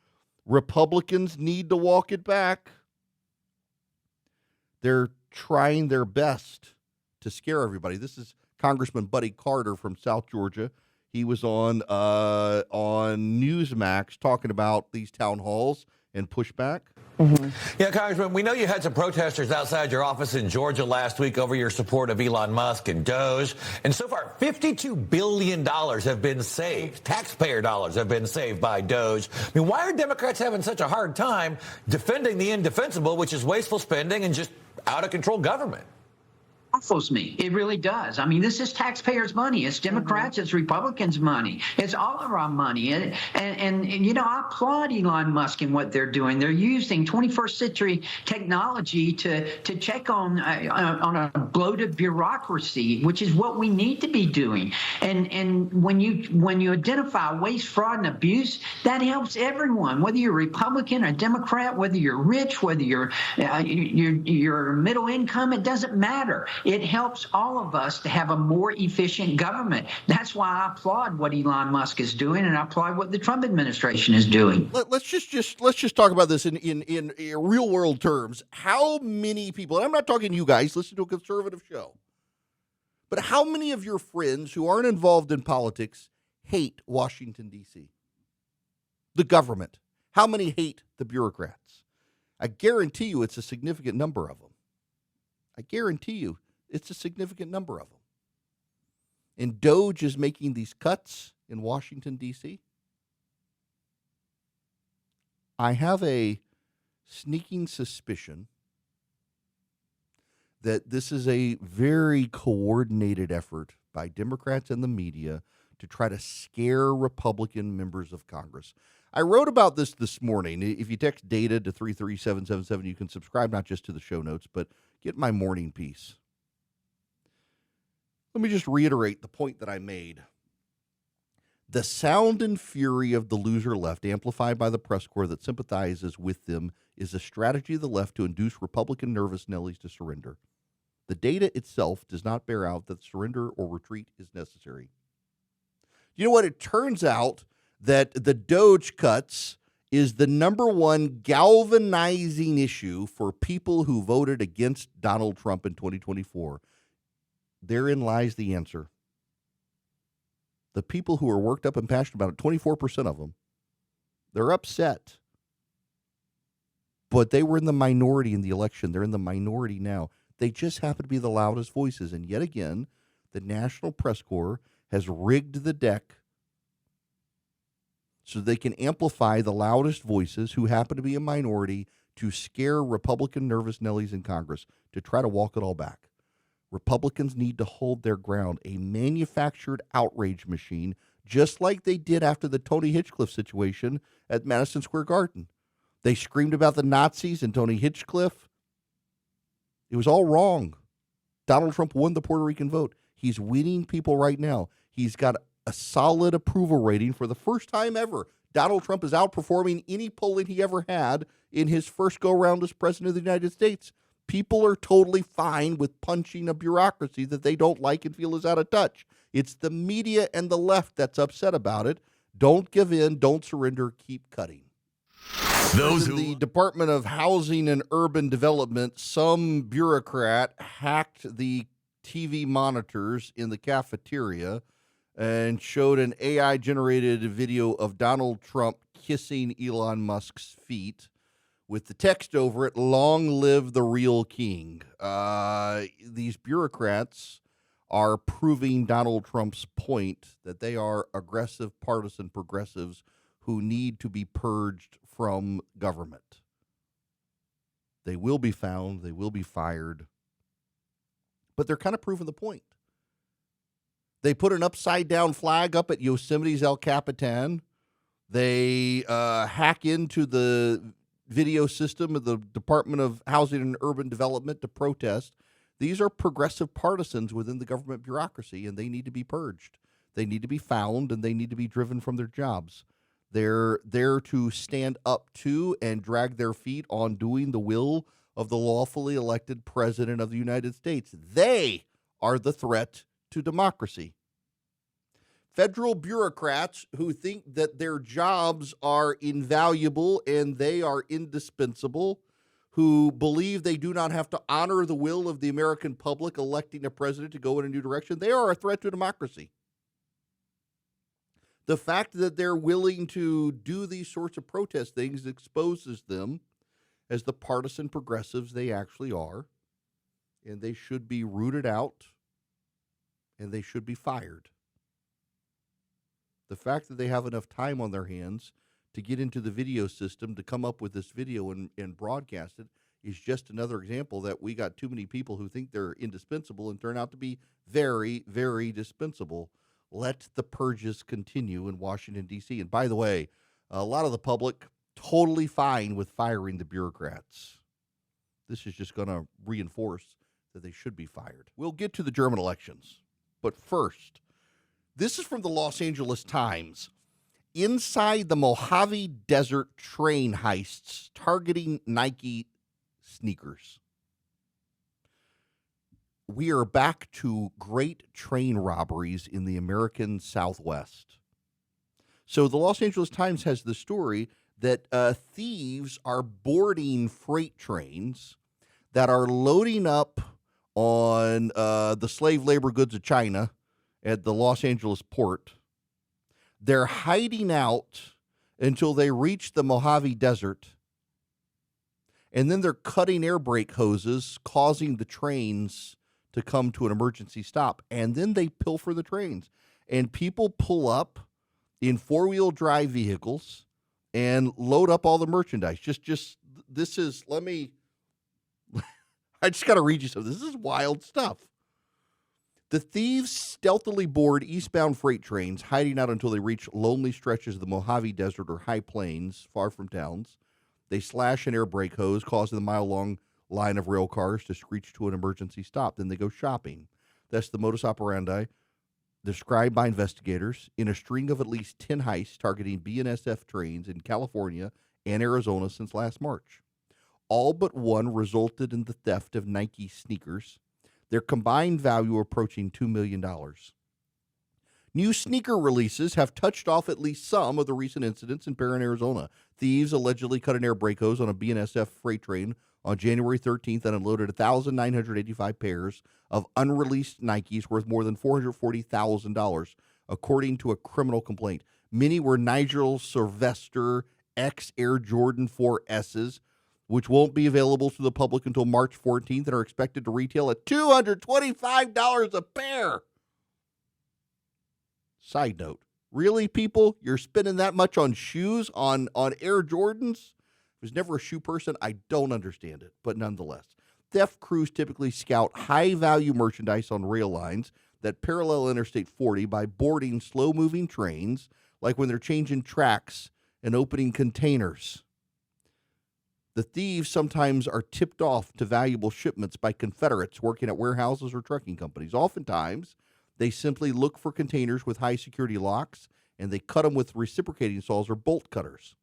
Republicans need to walk it back. They're trying their best to scare everybody. This is Congressman Buddy Carter from South Georgia. He was on Newsmax talking about these town halls and pushback. Mm-hmm. Yeah, Congressman, we know you had some protesters outside your office in Georgia last week over your support of Elon Musk and Doge. And so far, $52 billion have been saved. Taxpayer dollars have been saved by Doge. I mean, why are Democrats having such a hard time defending the indefensible, which is wasteful spending and just out of control government? Baffles me. It really does. I mean, this is taxpayers' money. It's Democrats, it's Republicans' money. It's all of our money. And you know, I applaud Elon Musk and what they're doing. They're using 21st century technology to check on a bloated bureaucracy, which is what we need to be doing. And when you identify waste, fraud, and abuse, that helps everyone, whether you're Republican or Democrat, whether you're rich, whether you're middle income, it doesn't matter. It helps all of us to have a more efficient government. That's why I applaud what Elon Musk is doing, and I applaud what the Trump administration is doing. Let's just talk about this in real world terms. How many people, and I'm not talking to you guys, listen to a conservative show, but how many of your friends who aren't involved in politics hate Washington, D.C., the government? How many hate the bureaucrats? I guarantee you it's a significant number of them. I guarantee you it's a significant number of them. And Doge is making these cuts in Washington, D.C. I have a sneaking suspicion that this is a very coordinated effort by Democrats and the media to try to scare Republican members of Congress. I wrote about this morning. If you text data to 33777, you can subscribe not just to the show notes, but get my morning piece. Let me just reiterate the point that I made. The sound and fury of the loser left, amplified by the press corps that sympathizes with them, is a strategy of the left to induce Republican nervous Nellies to surrender. The data itself does not bear out that surrender or retreat is necessary. You know what? It turns out that the Doge cuts is the number one galvanizing issue for people who voted against Donald Trump in 2024. Therein lies the answer. The people who are worked up and passionate about it, 24% of them, they're upset. But they were in the minority in the election. They're in the minority now. They just happen to be the loudest voices. And yet again, the National Press Corps has rigged the deck so they can amplify the loudest voices who happen to be a minority to scare Republican nervous Nellies in Congress to try to walk it all back. Republicans need to hold their ground, a manufactured outrage machine, just like they did after the Tony Hinchcliffe situation at Madison Square Garden. They screamed about the Nazis and Tony Hinchcliffe. It was all wrong. Donald Trump won the Puerto Rican vote. He's winning people right now. He's got a solid approval rating for the first time ever. Donald Trump is outperforming any polling he ever had in his first go-round as president of the United States. People are totally fine with punching a bureaucracy that they don't like and feel is out of touch. It's the media and the left that's upset about it. Don't give in. Don't surrender. Keep cutting. In the Department of Housing and Urban Development, some bureaucrat hacked the TV monitors in the cafeteria and showed an AI-generated video of Donald Trump kissing Elon Musk's feet with the text over it, "Long live the real king." These bureaucrats are proving Donald Trump's point that they are aggressive partisan progressives who need to be purged from government. They will be found. They will be fired. But they're kind of proving the point. They put an upside-down flag up at Yosemite's El Capitan. They hack into the video system of the Department of Housing and Urban Development to protest. These are progressive partisans within the government bureaucracy, and they need to be purged. They need to be found, and they need to be driven from their jobs. They're there to stand up to and drag their feet on doing the will of the lawfully elected president of the United States. They are the threat to democracy. Federal bureaucrats who think that their jobs are invaluable and they are indispensable, who believe they do not have to honor the will of the American public electing a president to go in a new direction, they are a threat to democracy. The fact that they're willing to do these sorts of protest things exposes them as the partisan progressives they actually are, and they should be rooted out, and they should be fired. The fact that they have enough time on their hands to get into the video system to come up with this video and broadcast it is just another example that we got too many people who think they're indispensable and turn out to be very, very dispensable. Let the purges continue in Washington, D.C. And by the way, a lot of the public totally fine with firing the bureaucrats. This is just going to reinforce that they should be fired. We'll get to the German elections. But first, this is from the Los Angeles Times. Inside the Mojave Desert train heists targeting Nike sneakers. We are back to great train robberies in the American Southwest. So the Los Angeles Times has the story that thieves are boarding freight trains that are loading up on the slave labor goods of China at the Los Angeles port. They're hiding out until they reach the Mojave Desert, and then they're cutting air brake hoses, causing the trains to come to an emergency stop, and then they pilfer the trains. And people pull up in four-wheel drive vehicles and load up all the merchandise. This is, I just got to read you something. This is wild stuff. The thieves stealthily board eastbound freight trains, hiding out until they reach lonely stretches of the Mojave Desert or high plains, far from towns. They slash an air brake hose, causing the mile-long line of rail cars to screech to an emergency stop. Then they go shopping. That's the modus operandi described by investigators in a string of at least 10 heists targeting BNSF trains in California and Arizona since last March. All but one resulted in the theft of Nike sneakers, their combined value approaching $2 million. New sneaker releases have touched off at least some of the recent incidents in Perrin, Arizona. Thieves allegedly cut an air brake hose on a BNSF freight train on January 13th and unloaded 1,985 pairs of unreleased Nikes worth more than $440,000, according to a criminal complaint. Many were Nigel Sylvester X Air Jordan 4S's, which won't be available to the public until March 14th and are expected to retail at $225 a pair. Side note, really, people, you're spending that much on shoes, on Air Jordans? I was never a shoe person. I don't understand it, but nonetheless. Theft crews typically scout high-value merchandise on rail lines that parallel Interstate 40 by boarding slow-moving trains, like when they're changing tracks and opening containers. The thieves sometimes are tipped off to valuable shipments by Confederates working at warehouses or trucking companies. Oftentimes, they simply look for containers with high-security locks, and they cut them with reciprocating saws or bolt cutters.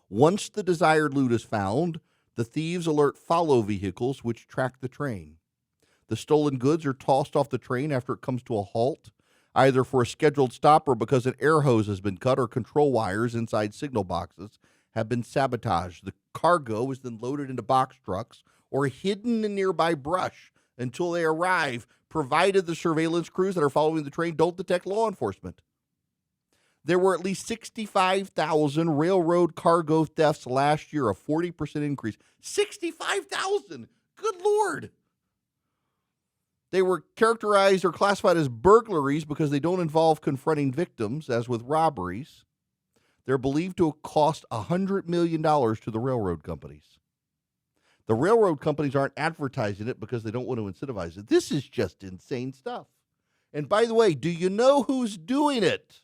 Once the desired loot is found, the thieves alert follow vehicles which track the train. The stolen goods are tossed off the train after it comes to a halt, either for a scheduled stop or because an air hose has been cut or control wires inside signal boxes have been sabotaged. The cargo is then loaded into box trucks or hidden in nearby brush until they arrive, provided the surveillance crews that are following the train don't detect law enforcement. There were at least 65,000 railroad cargo thefts last year, a 40% increase. 65,000! Good Lord! They were characterized or classified as burglaries because they don't involve confronting victims, as with robberies. They're believed to have cost $100 million to the railroad companies. The railroad companies aren't advertising it because they don't want to incentivize it. This is just insane stuff. And by the way, do you know who's doing it?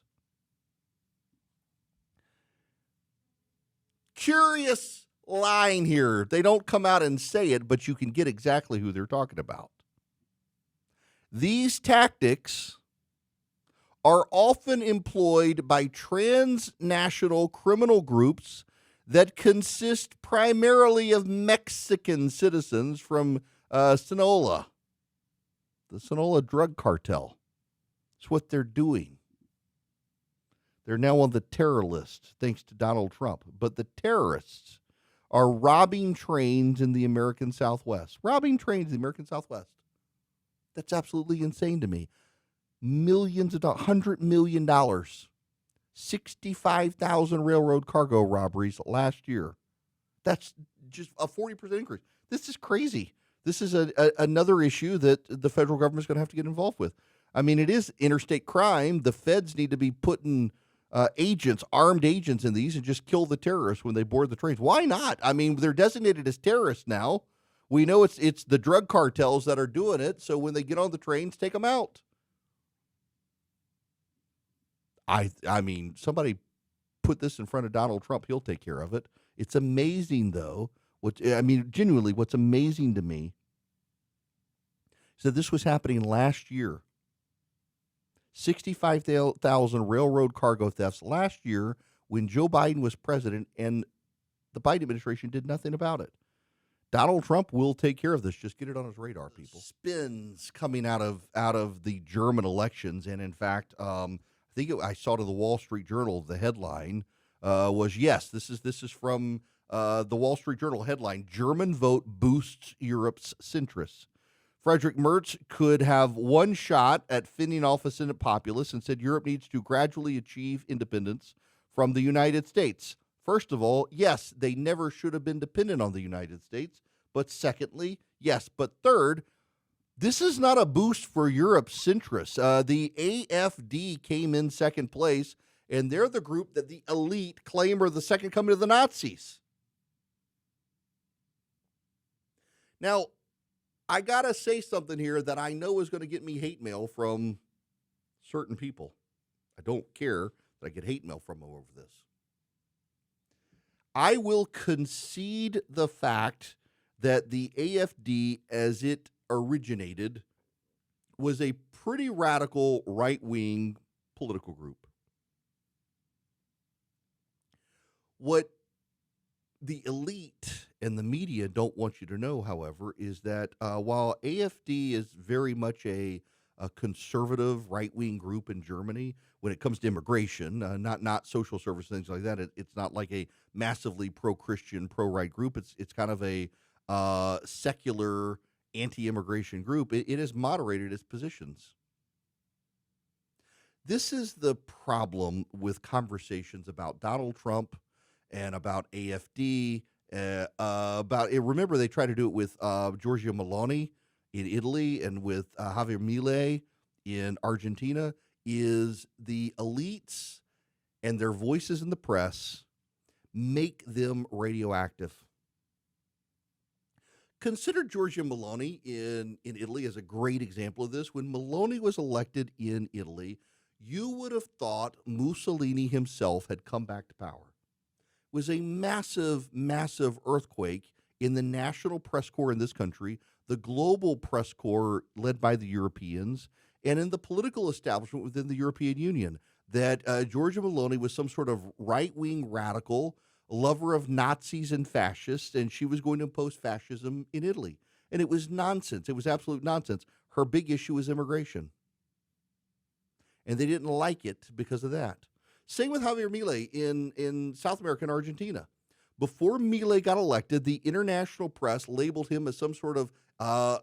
Curious line here. They don't come out and say it, but you can get exactly who they're talking about. These tactics are often employed by transnational criminal groups that consist primarily of Mexican citizens from Sinaloa, the Sinaloa drug cartel. It's what they're doing. They're now on the terror list, thanks to Donald Trump. But the terrorists are robbing trains in the American Southwest. Robbing trains in the American Southwest. That's absolutely insane to me. Millions of dollars, $100 million. 65,000 railroad cargo robberies last year. That's just a 40% increase. This is crazy. This is another issue that the federal government is going to have to get involved with. I mean, it is interstate crime. The feds need to be putting armed agents in these and just kill the terrorists when they board the trains. Why not? I mean, they're designated as terrorists now. We know it's the drug cartels that are doing it, so when they get on the trains, take them out. I mean, somebody put this in front of Donald Trump. He'll take care of it. It's amazing, though. Genuinely, what's amazing to me is that this was happening last year. 65,000 railroad cargo thefts last year when Joe Biden was president, and the Biden administration did nothing about it. Donald Trump will take care of this. Just get it on his radar, people. Spins coming out of the German elections, and in fact, I saw to the Wall Street Journal, the headline was, yes, this is from the Wall Street Journal headline, German vote boosts Europe's centrists. Friedrich Merz could have one shot at fending off a Senate populace and said Europe needs to gradually achieve independence from the United States. First of all, yes, they never should have been dependent on the United States. But secondly, yes. But third, this is not a boost for Europe's centrists. The AfD came in second place, and they're the group that the elite claim are the second coming of the Nazis. Now, I got to say something here that I know is going to get me hate mail from certain people. I don't care that I get hate mail from them over this. I will concede the fact that the AfD, as it originated, was a pretty radical right-wing political group. What the elite and the media don't want you to know, however, is that while AfD is very much a conservative right-wing group in Germany when it comes to immigration, not social service, things like that. It's not like a massively pro-Christian, pro-right group. It's kind of a secular anti-immigration group. It has moderated its positions. This is the problem with conversations about Donald Trump and about AfD. Remember, they tried to do it with Giorgia Meloni in Italy and with Javier Milei in Argentina. Is the elites and their voices in the press make them radioactive. Consider Giorgia Meloni in Italy as a great example of this. When Meloni was elected in Italy, you would have thought Mussolini himself had come back to power. It was a massive, massive earthquake in the national press corps in this country, the global press corps led by the Europeans, and in the political establishment within the European Union, that Giorgia Meloni was some sort of right-wing radical, lover of Nazis and fascists, and she was going to impose fascism in Italy. And it was nonsense. It was absolute nonsense. Her big issue was immigration. And they didn't like it because of that. Same with Javier Milei in South America and Argentina. Before Milei got elected, the international press labeled him as some sort of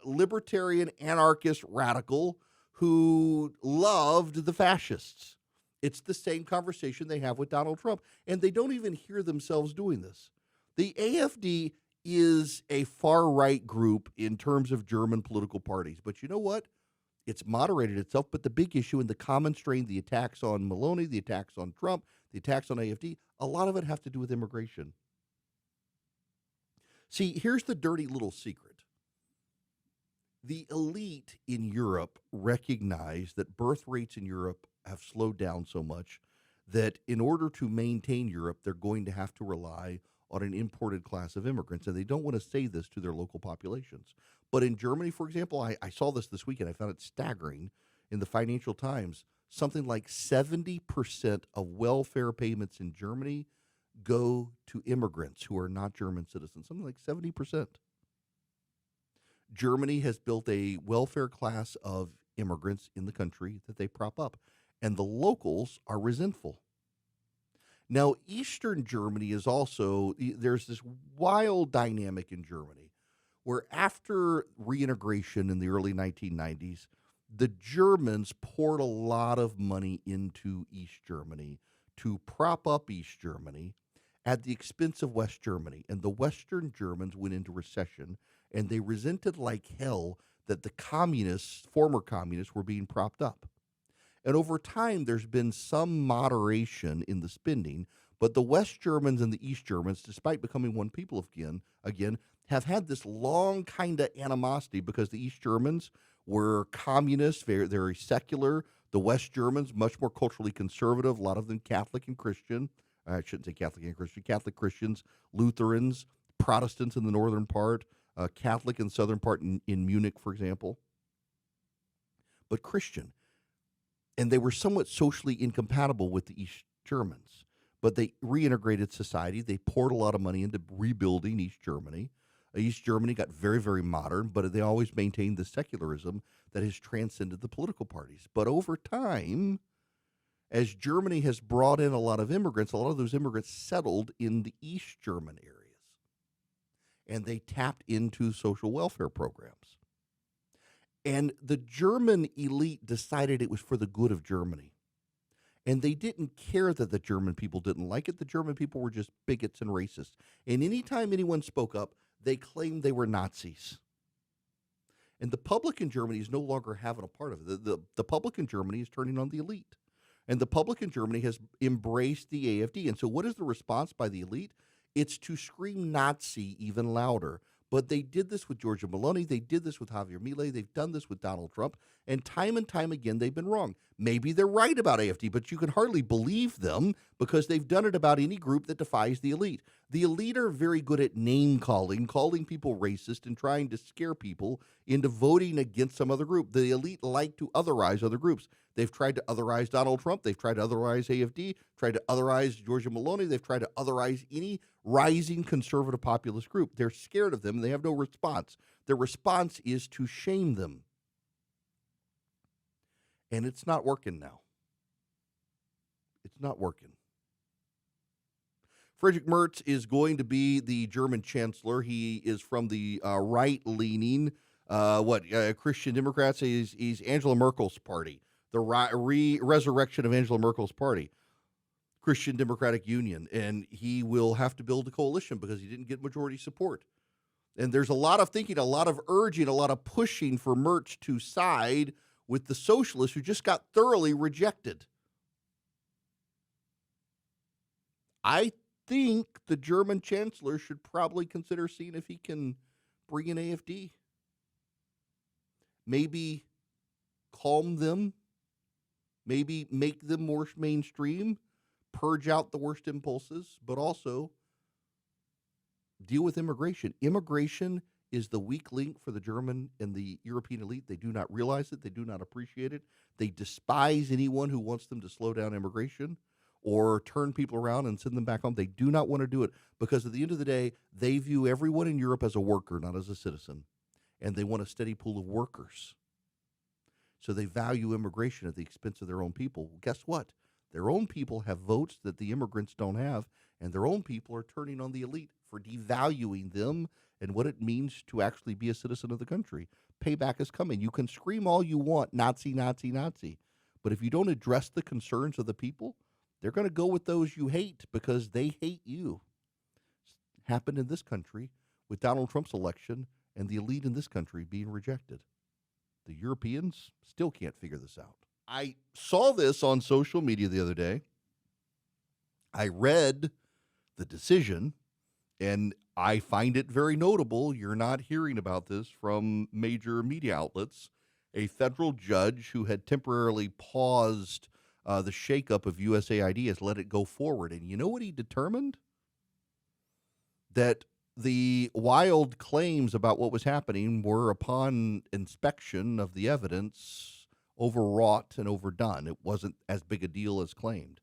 libertarian, anarchist radical who loved the fascists. It's the same conversation they have with Donald Trump, and they don't even hear themselves doing this. The AfD is a far-right group in terms of German political parties, but you know what? It's moderated itself, but the big issue and the common strain, the attacks on Meloni, the attacks on Trump, the attacks on AfD, a lot of it have to do with immigration. See, here's the dirty little secret. The elite in Europe recognize that birth rates in Europe have slowed down so much that in order to maintain Europe, they're going to have to rely on an imported class of immigrants, and they don't want to say this to their local populations. But in Germany, for example, I saw this weekend. I found it staggering in the Financial Times. Something like 70% of welfare payments in Germany go to immigrants who are not German citizens, something like 70%. Germany has built a welfare class of immigrants in the country that they prop up, and the locals are resentful. Now, Eastern Germany is also, there's this wild dynamic in Germany where after reintegration in the early 1990s, the Germans poured a lot of money into East Germany to prop up East Germany at the expense of West Germany. And the Western Germans went into recession, and they resented like hell that the communists, former communists, were being propped up. And over time, there's been some moderation in the spending, but the West Germans and the East Germans, despite becoming one people again, have had this long kind of animosity because the East Germans were communists, very, very secular. The West Germans, much more culturally conservative, a lot of them Catholic and Christian. I shouldn't say Catholic and Christian, Catholic Christians, Lutherans, Protestants in the northern part, Catholic in the southern part in Munich, for example, but Christian. And they were somewhat socially incompatible with the East Germans, but they reintegrated society. They poured a lot of money into rebuilding East Germany. East Germany got very, very modern, but they always maintained the secularism that has transcended the political parties. But over time, as Germany has brought in a lot of immigrants, a lot of those immigrants settled in the East German areas, and they tapped into social welfare programs. And the German elite decided it was for the good of Germany. And they didn't care that the German people didn't like it. The German people were just bigots and racists. And anytime anyone spoke up, they claimed they were Nazis. And the public in Germany is no longer having a part of it. The public in Germany is turning on the elite. And the public in Germany has embraced the AfD. And so what is the response by the elite? It's to scream Nazi even louder. But they did this with Giorgia Meloni. They did this with Javier Milei. They've done this with Donald Trump. And time again, they've been wrong. Maybe they're right about AfD, but you can hardly believe them because they've done it about any group that defies the elite. The elite are very good at name calling, calling people racist, and trying to scare people into voting against some other group. The elite like to otherize other groups. They've tried to otherize Donald Trump. They've tried to otherize AFD, tried to otherize Georgia Maloney. They've tried to otherize any rising conservative populist group. They're scared of them, and they have no response. Their response is to shame them. And it's not working now. It's not working. Friedrich Merz is going to be the German chancellor. He is from the right-leaning, Christian Democrats. He's Angela Merkel's party, the resurrection of Angela Merkel's party, Christian Democratic Union. And he will have to build a coalition because he didn't get majority support. And there's a lot of thinking, a lot of urging, a lot of pushing for Merz to side with the socialists who just got thoroughly rejected. I think the German chancellor should probably consider seeing if he can bring in AFD. Maybe calm them. Maybe make them more mainstream. Purge out the worst impulses, but also deal with immigration. Immigration is the weak link for the German and the European elite. They do not realize it. They do not appreciate it. They despise anyone who wants them to slow down immigration or turn people around and send them back home. They do not want to do it because at the end of the day, they view everyone in Europe as a worker, not as a citizen. And they want a steady pool of workers. So they value immigration at the expense of their own people. Well, guess what? Their own people have votes that the immigrants don't have, and their own people are turning on the elite for devaluing them and what it means to actually be a citizen of the country. Payback is coming. You can scream all you want, Nazi, Nazi, Nazi. But if you don't address the concerns of the people, they're going to go with those you hate because they hate you. It happened in this country with Donald Trump's election and the elite in this country being rejected. The Europeans still can't figure this out. I saw this on social media the other day. I read the decision, and I find it very notable. You're not hearing about this from major media outlets. A federal judge who had temporarily paused the shakeup of USAID has let it go forward. And you know what he determined? That the wild claims about what was happening were, upon inspection of the evidence, overwrought and overdone. It wasn't as big a deal as claimed.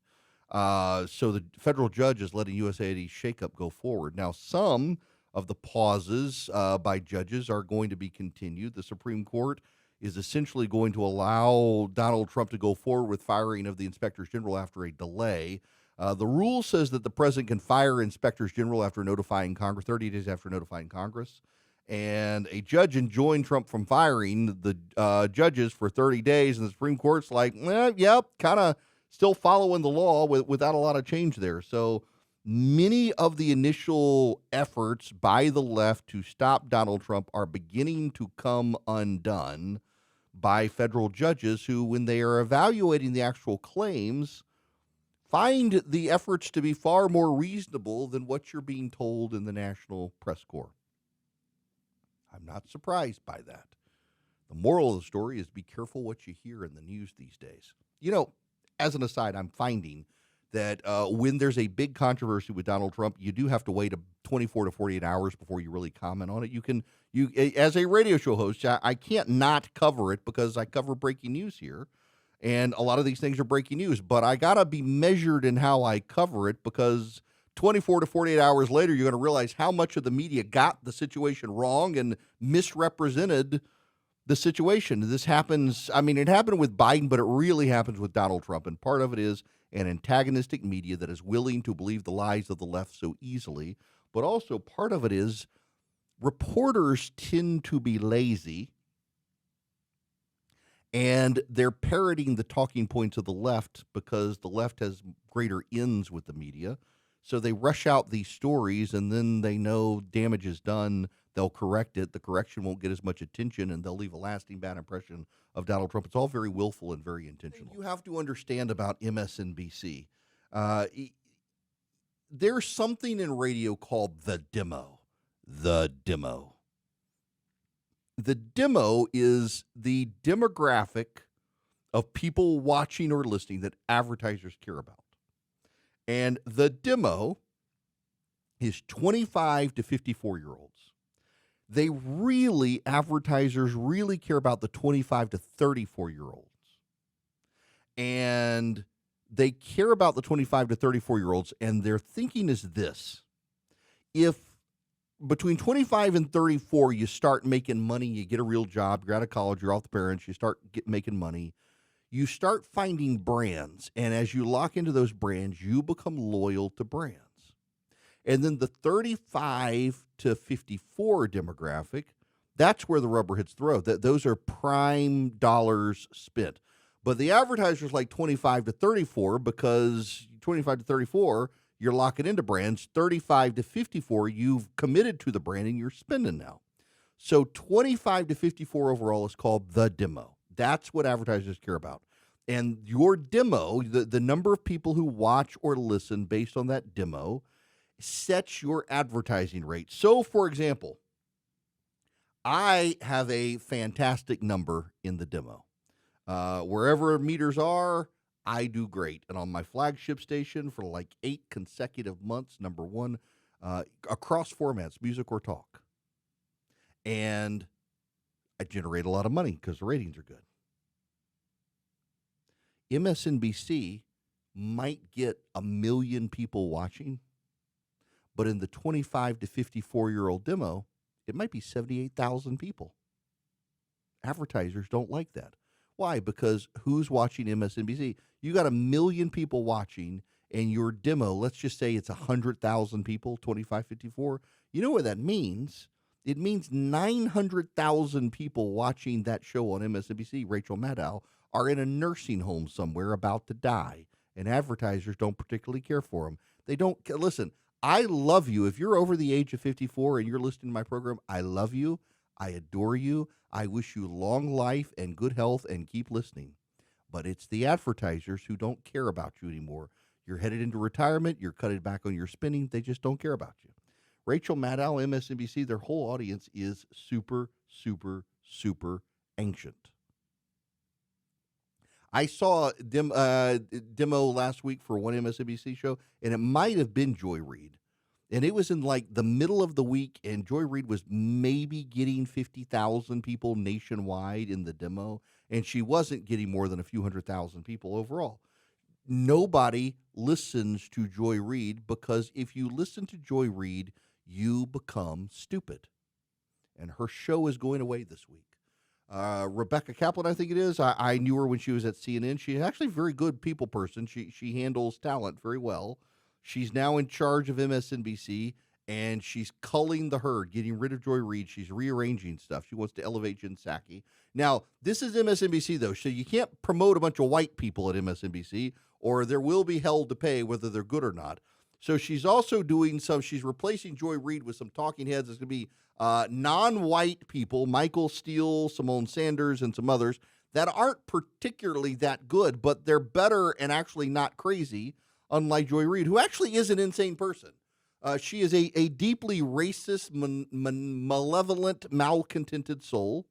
So the federal judge is letting USAID shakeup go forward. Now, some of the pauses by judges are going to be continued. The Supreme Court is essentially going to allow Donald Trump to go forward with firing of the inspectors general after a delay. The rule says that the president can fire inspectors general after notifying Congress, 30 days after notifying Congress. And a judge enjoined Trump from firing the judges for 30 days. And the Supreme Court's like, yep, kind of still following the law without a lot of change there. So many of the initial efforts by the left to stop Donald Trump are beginning to come undone by federal judges who, when they are evaluating the actual claims, find the efforts to be far more reasonable than what you're being told in the National Press Corps. I'm not surprised by that. The moral of the story is be careful what you hear in the news these days. You know, as an aside, I'm finding that when there's a big controversy with Donald Trump, you do have to wait 24 to 48 hours before you really comment on it. You as a radio show host, I can't not cover it because I cover breaking news here. And a lot of these things are breaking news, but I got to be measured in how I cover it because 24 to 48 hours later, you're going to realize how much of the media got the situation wrong and misrepresented the situation. This happens, I mean, it happened with Biden, but it really happens with Donald Trump. And part of it is an antagonistic media that is willing to believe the lies of the left so easily. But also part of it is reporters tend to be lazy. And they're parroting the talking points of the left because the left has greater ends with the media. So they rush out these stories and then they know damage is done. They'll correct it. The correction won't get as much attention and they'll leave a lasting bad impression of Donald Trump. It's all very willful and very intentional. You have to understand about MSNBC. There's something in radio called the demo. The demo. The demo is the demographic of people watching or listening that advertisers care about. And the demo is 25 to 54-year-olds. Advertisers really care about the 25 to 34-year-olds. And they care about the 25 to 34-year-olds, and their thinking is this. If between 25 and 34, you start making money, you get a real job, you're out of college, you're off the parents, you start making money, you start finding brands. And as you lock into those brands, you become loyal to brands. And then the 35 to 54 demographic, that's where the rubber hits the road. Those are prime dollars spent. But the advertisers like 25 to 34, because 25 to 34, you're locking into brands. 35 to 54, you've committed to the brand and you're spending now. So 25 to 54 overall is called the demo. That's what advertisers care about. And your demo, the number of people who watch or listen based on that demo, sets your advertising rate. So, for example, I have a fantastic number in the demo. Wherever meters are, I do great. And on my flagship station for like 8 consecutive months, number one, across formats, music or talk. And I generate a lot of money because the ratings are good. MSNBC might get 1 million people watching, but in the 25 to 54-year-old demo, it might be 78,000 people. Advertisers don't like that. Why? Because who's watching MSNBC? You got 1 million people watching, and your demo, let's just say it's 100,000 people, 25-54. You know what that means? It means 900,000 people watching that show on MSNBC, Rachel Maddow, are in a nursing home somewhere about to die, and advertisers don't particularly care for them. They don't – listen, I love you. If you're over the age of 54 and you're listening to my program, I love you. I adore you. I wish you long life and good health and keep listening. But it's the advertisers who don't care about you anymore. You're headed into retirement. You're cutting back on your spending. They just don't care about you. Rachel Maddow, MSNBC, their whole audience is super, super, super ancient. I saw a demo last week for one MSNBC show, and it might have been Joy Reid. And it was in like the middle of the week, and Joy Reid was maybe getting 50,000 people nationwide in the demo, and she wasn't getting more than a few 100,000 people overall. Nobody listens to Joy Reid because if you listen to Joy Reid, you become stupid. And her show is going away this week. Rebecca Kaplan, I think it is. I knew her when she was at CNN. She's actually a very good people person. She handles talent very well. She's now in charge of MSNBC, and she's culling the herd, getting rid of Joy Reid. She's rearranging stuff. She wants to elevate Jen Psaki. Now, this is MSNBC, though, so you can't promote a bunch of white people at MSNBC, or there will be hell to pay whether they're good or not. So she's also doing she's replacing Joy Reid with some talking heads. It's going to be non-white people, Michael Steele, Simone Sanders, and some others that aren't particularly that good, but they're better and actually not crazy, unlike Joy Reid, who actually is an insane person. She is a deeply racist, malevolent, malcontented soul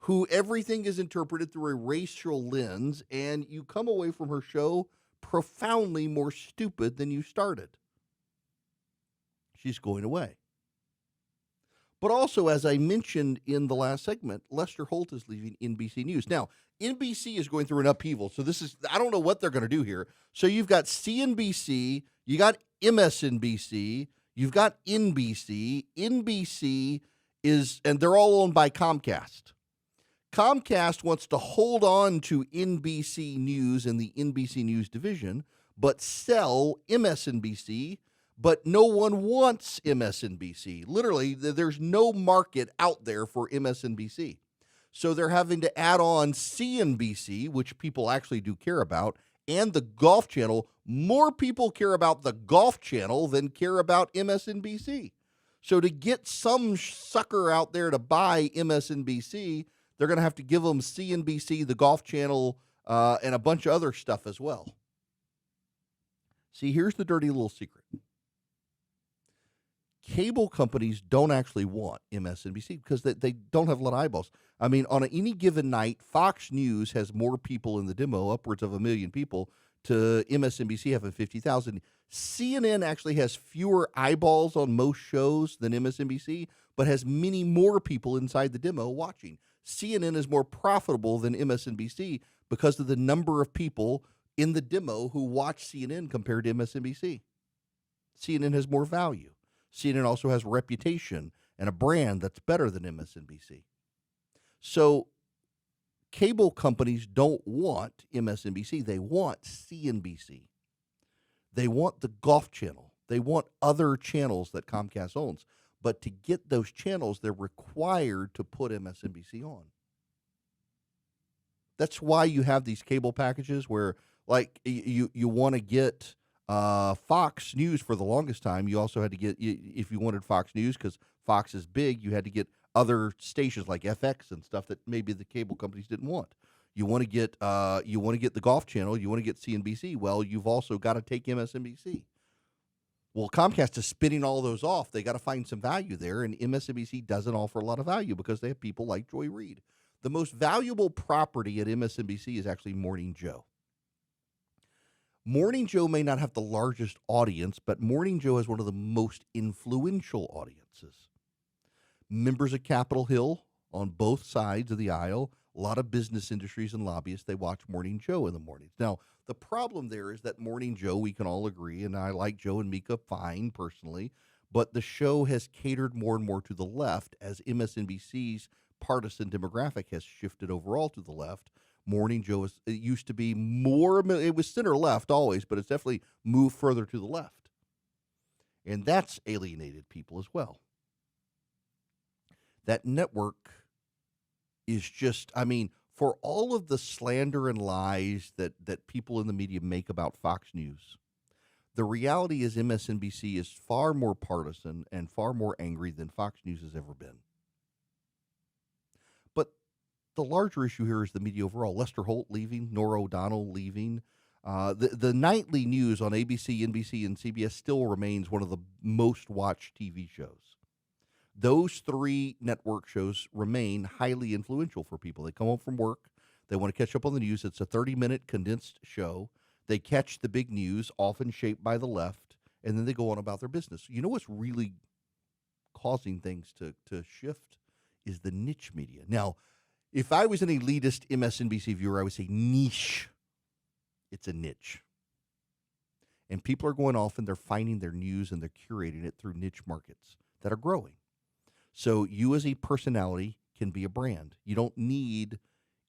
who everything is interpreted through a racial lens, and you come away from her show profoundly more stupid than you started. She's going away. But also, as I mentioned in the last segment, Lester Holt is leaving NBC News. Now, NBC is going through an upheaval, so I don't know what they're going to do here. So you've got CNBC, you got MSNBC, you've got NBC. NBC and they're all owned by Comcast. Comcast wants to hold on to NBC News and the NBC News division, but sell MSNBC, but no one wants MSNBC. Literally, there's no market out there for MSNBC. So they're having to add on CNBC, which people actually do care about, and the Golf Channel. More people care about the Golf Channel than care about MSNBC. So to get some sucker out there to buy MSNBC, they're going to have to give them CNBC, the Golf Channel, and a bunch of other stuff as well. See, here's the dirty little secret. Cable companies don't actually want MSNBC because they don't have a lot of eyeballs. I mean, on any given night, Fox News has more people in the demo, upwards of 1 million people. to MSNBC having 50,000. CNN actually has fewer eyeballs on most shows than MSNBC, but has many more people inside the demo watching. CNN is more profitable than MSNBC because of the number of people in the demo who watch CNN compared to MSNBC. CNN has more value. CNN also has a reputation and a brand that's better than MSNBC. So cable companies don't want MSNBC. They want CNBC. They want the Golf Channel. They want other channels that Comcast owns. But to get those channels, they're required to put MSNBC on. That's why you have these cable packages where, like, you want to get Fox News for the longest time. You also had to get, if you wanted Fox News, because Fox is big, you had to get other stations like FX and stuff that maybe the cable companies didn't want. You want to get the Golf Channel. You want to get CNBC. Well, you've also got to take MSNBC. Well, Comcast is spinning all those off. They got to find some value there, and MSNBC doesn't offer a lot of value because they have people like Joy Reid. The most valuable property at MSNBC is actually Morning Joe. Morning Joe may not have the largest audience, but Morning Joe has one of the most influential audiences. Members of Capitol Hill on both sides of the aisle, a lot of business industries and lobbyists, they watch Morning Joe in the mornings. Now, the problem there is that Morning Joe, we can all agree, and I like Joe and Mika fine personally, but the show has catered more and more to the left as MSNBC's partisan demographic has shifted overall to the left. Morning Joe, it used to be more, it was center left always, but it's definitely moved further to the left. And that's alienated people as well. That network is just, I mean, for all of the slander and lies that people in the media make about Fox News, the reality is MSNBC is far more partisan and far more angry than Fox News has ever been. But the larger issue here is the media overall. Lester Holt leaving, Norah O'Donnell leaving. The nightly news on ABC, NBC, and CBS still remains one of the most watched TV shows. Those three network shows remain highly influential for people. They come home from work. They want to catch up on the news. It's a 30-minute condensed show. They catch the big news, often shaped by the left, and then they go on about their business. You know what's really causing things to shift is the niche media. Now, if I was an elitist MSNBC viewer, I would say niche. It's a niche. And people are going off and they're finding their news and they're curating it through niche markets that are growing. So you as a personality can be a brand. You don't need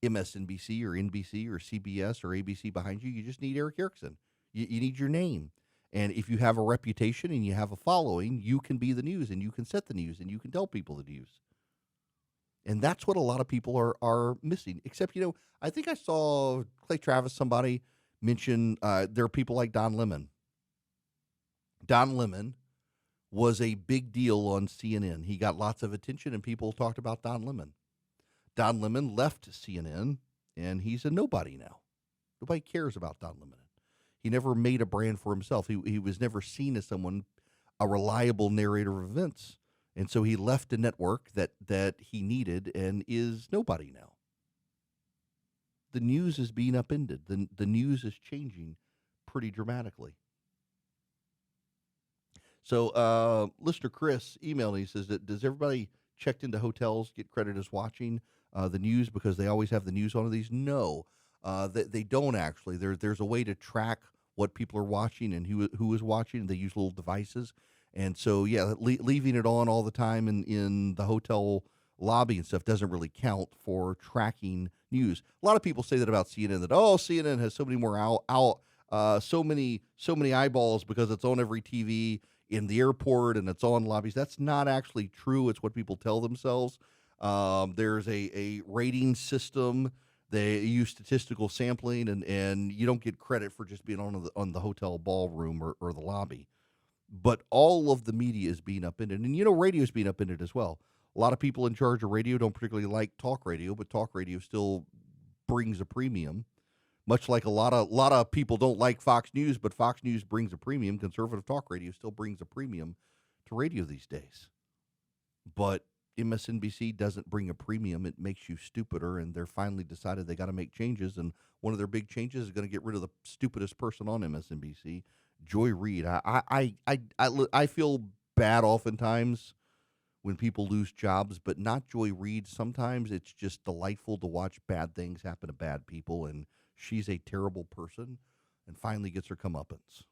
MSNBC or NBC or CBS or ABC behind you. You just need Erick Erickson. You need your name. And if you have a reputation and you have a following, you can be the news and you can set the news and you can tell people the news. And that's what a lot of people are missing. Except, I think I saw Clay Travis, somebody mention there are people like Don Lemon. Don Lemon was a big deal on CNN. He got lots of attention, and people talked about Don Lemon. Don Lemon left CNN, and he's a nobody now. Nobody cares about Don Lemon. He never made a brand for himself. He was never seen as a reliable narrator of events, and so he left a network that he needed and is nobody now. The news is being upended. The news is changing pretty dramatically. So listener Chris emailed me, he says, does everybody checked into hotels get credit as watching the news because they always have the news on these? No, they don't actually. There's a way to track what people are watching and who is watching. They use little devices. And so, yeah, leaving it on all the time in the hotel lobby and stuff doesn't really count for tracking news. A lot of people say that about CNN, that, CNN has so many more so many eyeballs because it's on every TV in the airport and it's on lobbies. That's not actually true. It's what people tell themselves. There's a rating system. They use statistical sampling, and you don't get credit for just being on the hotel ballroom or the lobby. But all of the media is being upended. And, radio is being upended as well. A lot of people in charge of radio don't particularly like talk radio, but talk radio still brings a premium. Much like a lot of people don't like Fox News, but Fox News brings a premium. Conservative talk radio still brings a premium to radio these days. But MSNBC doesn't bring a premium. It makes you stupider, and they're finally decided they got to make changes. And one of their big changes is going to get rid of the stupidest person on MSNBC, Joy Reid. I feel bad oftentimes when people lose jobs, but not Joy Reid. Sometimes it's just delightful to watch bad things happen to bad people, and she's a terrible person and finally gets her comeuppance.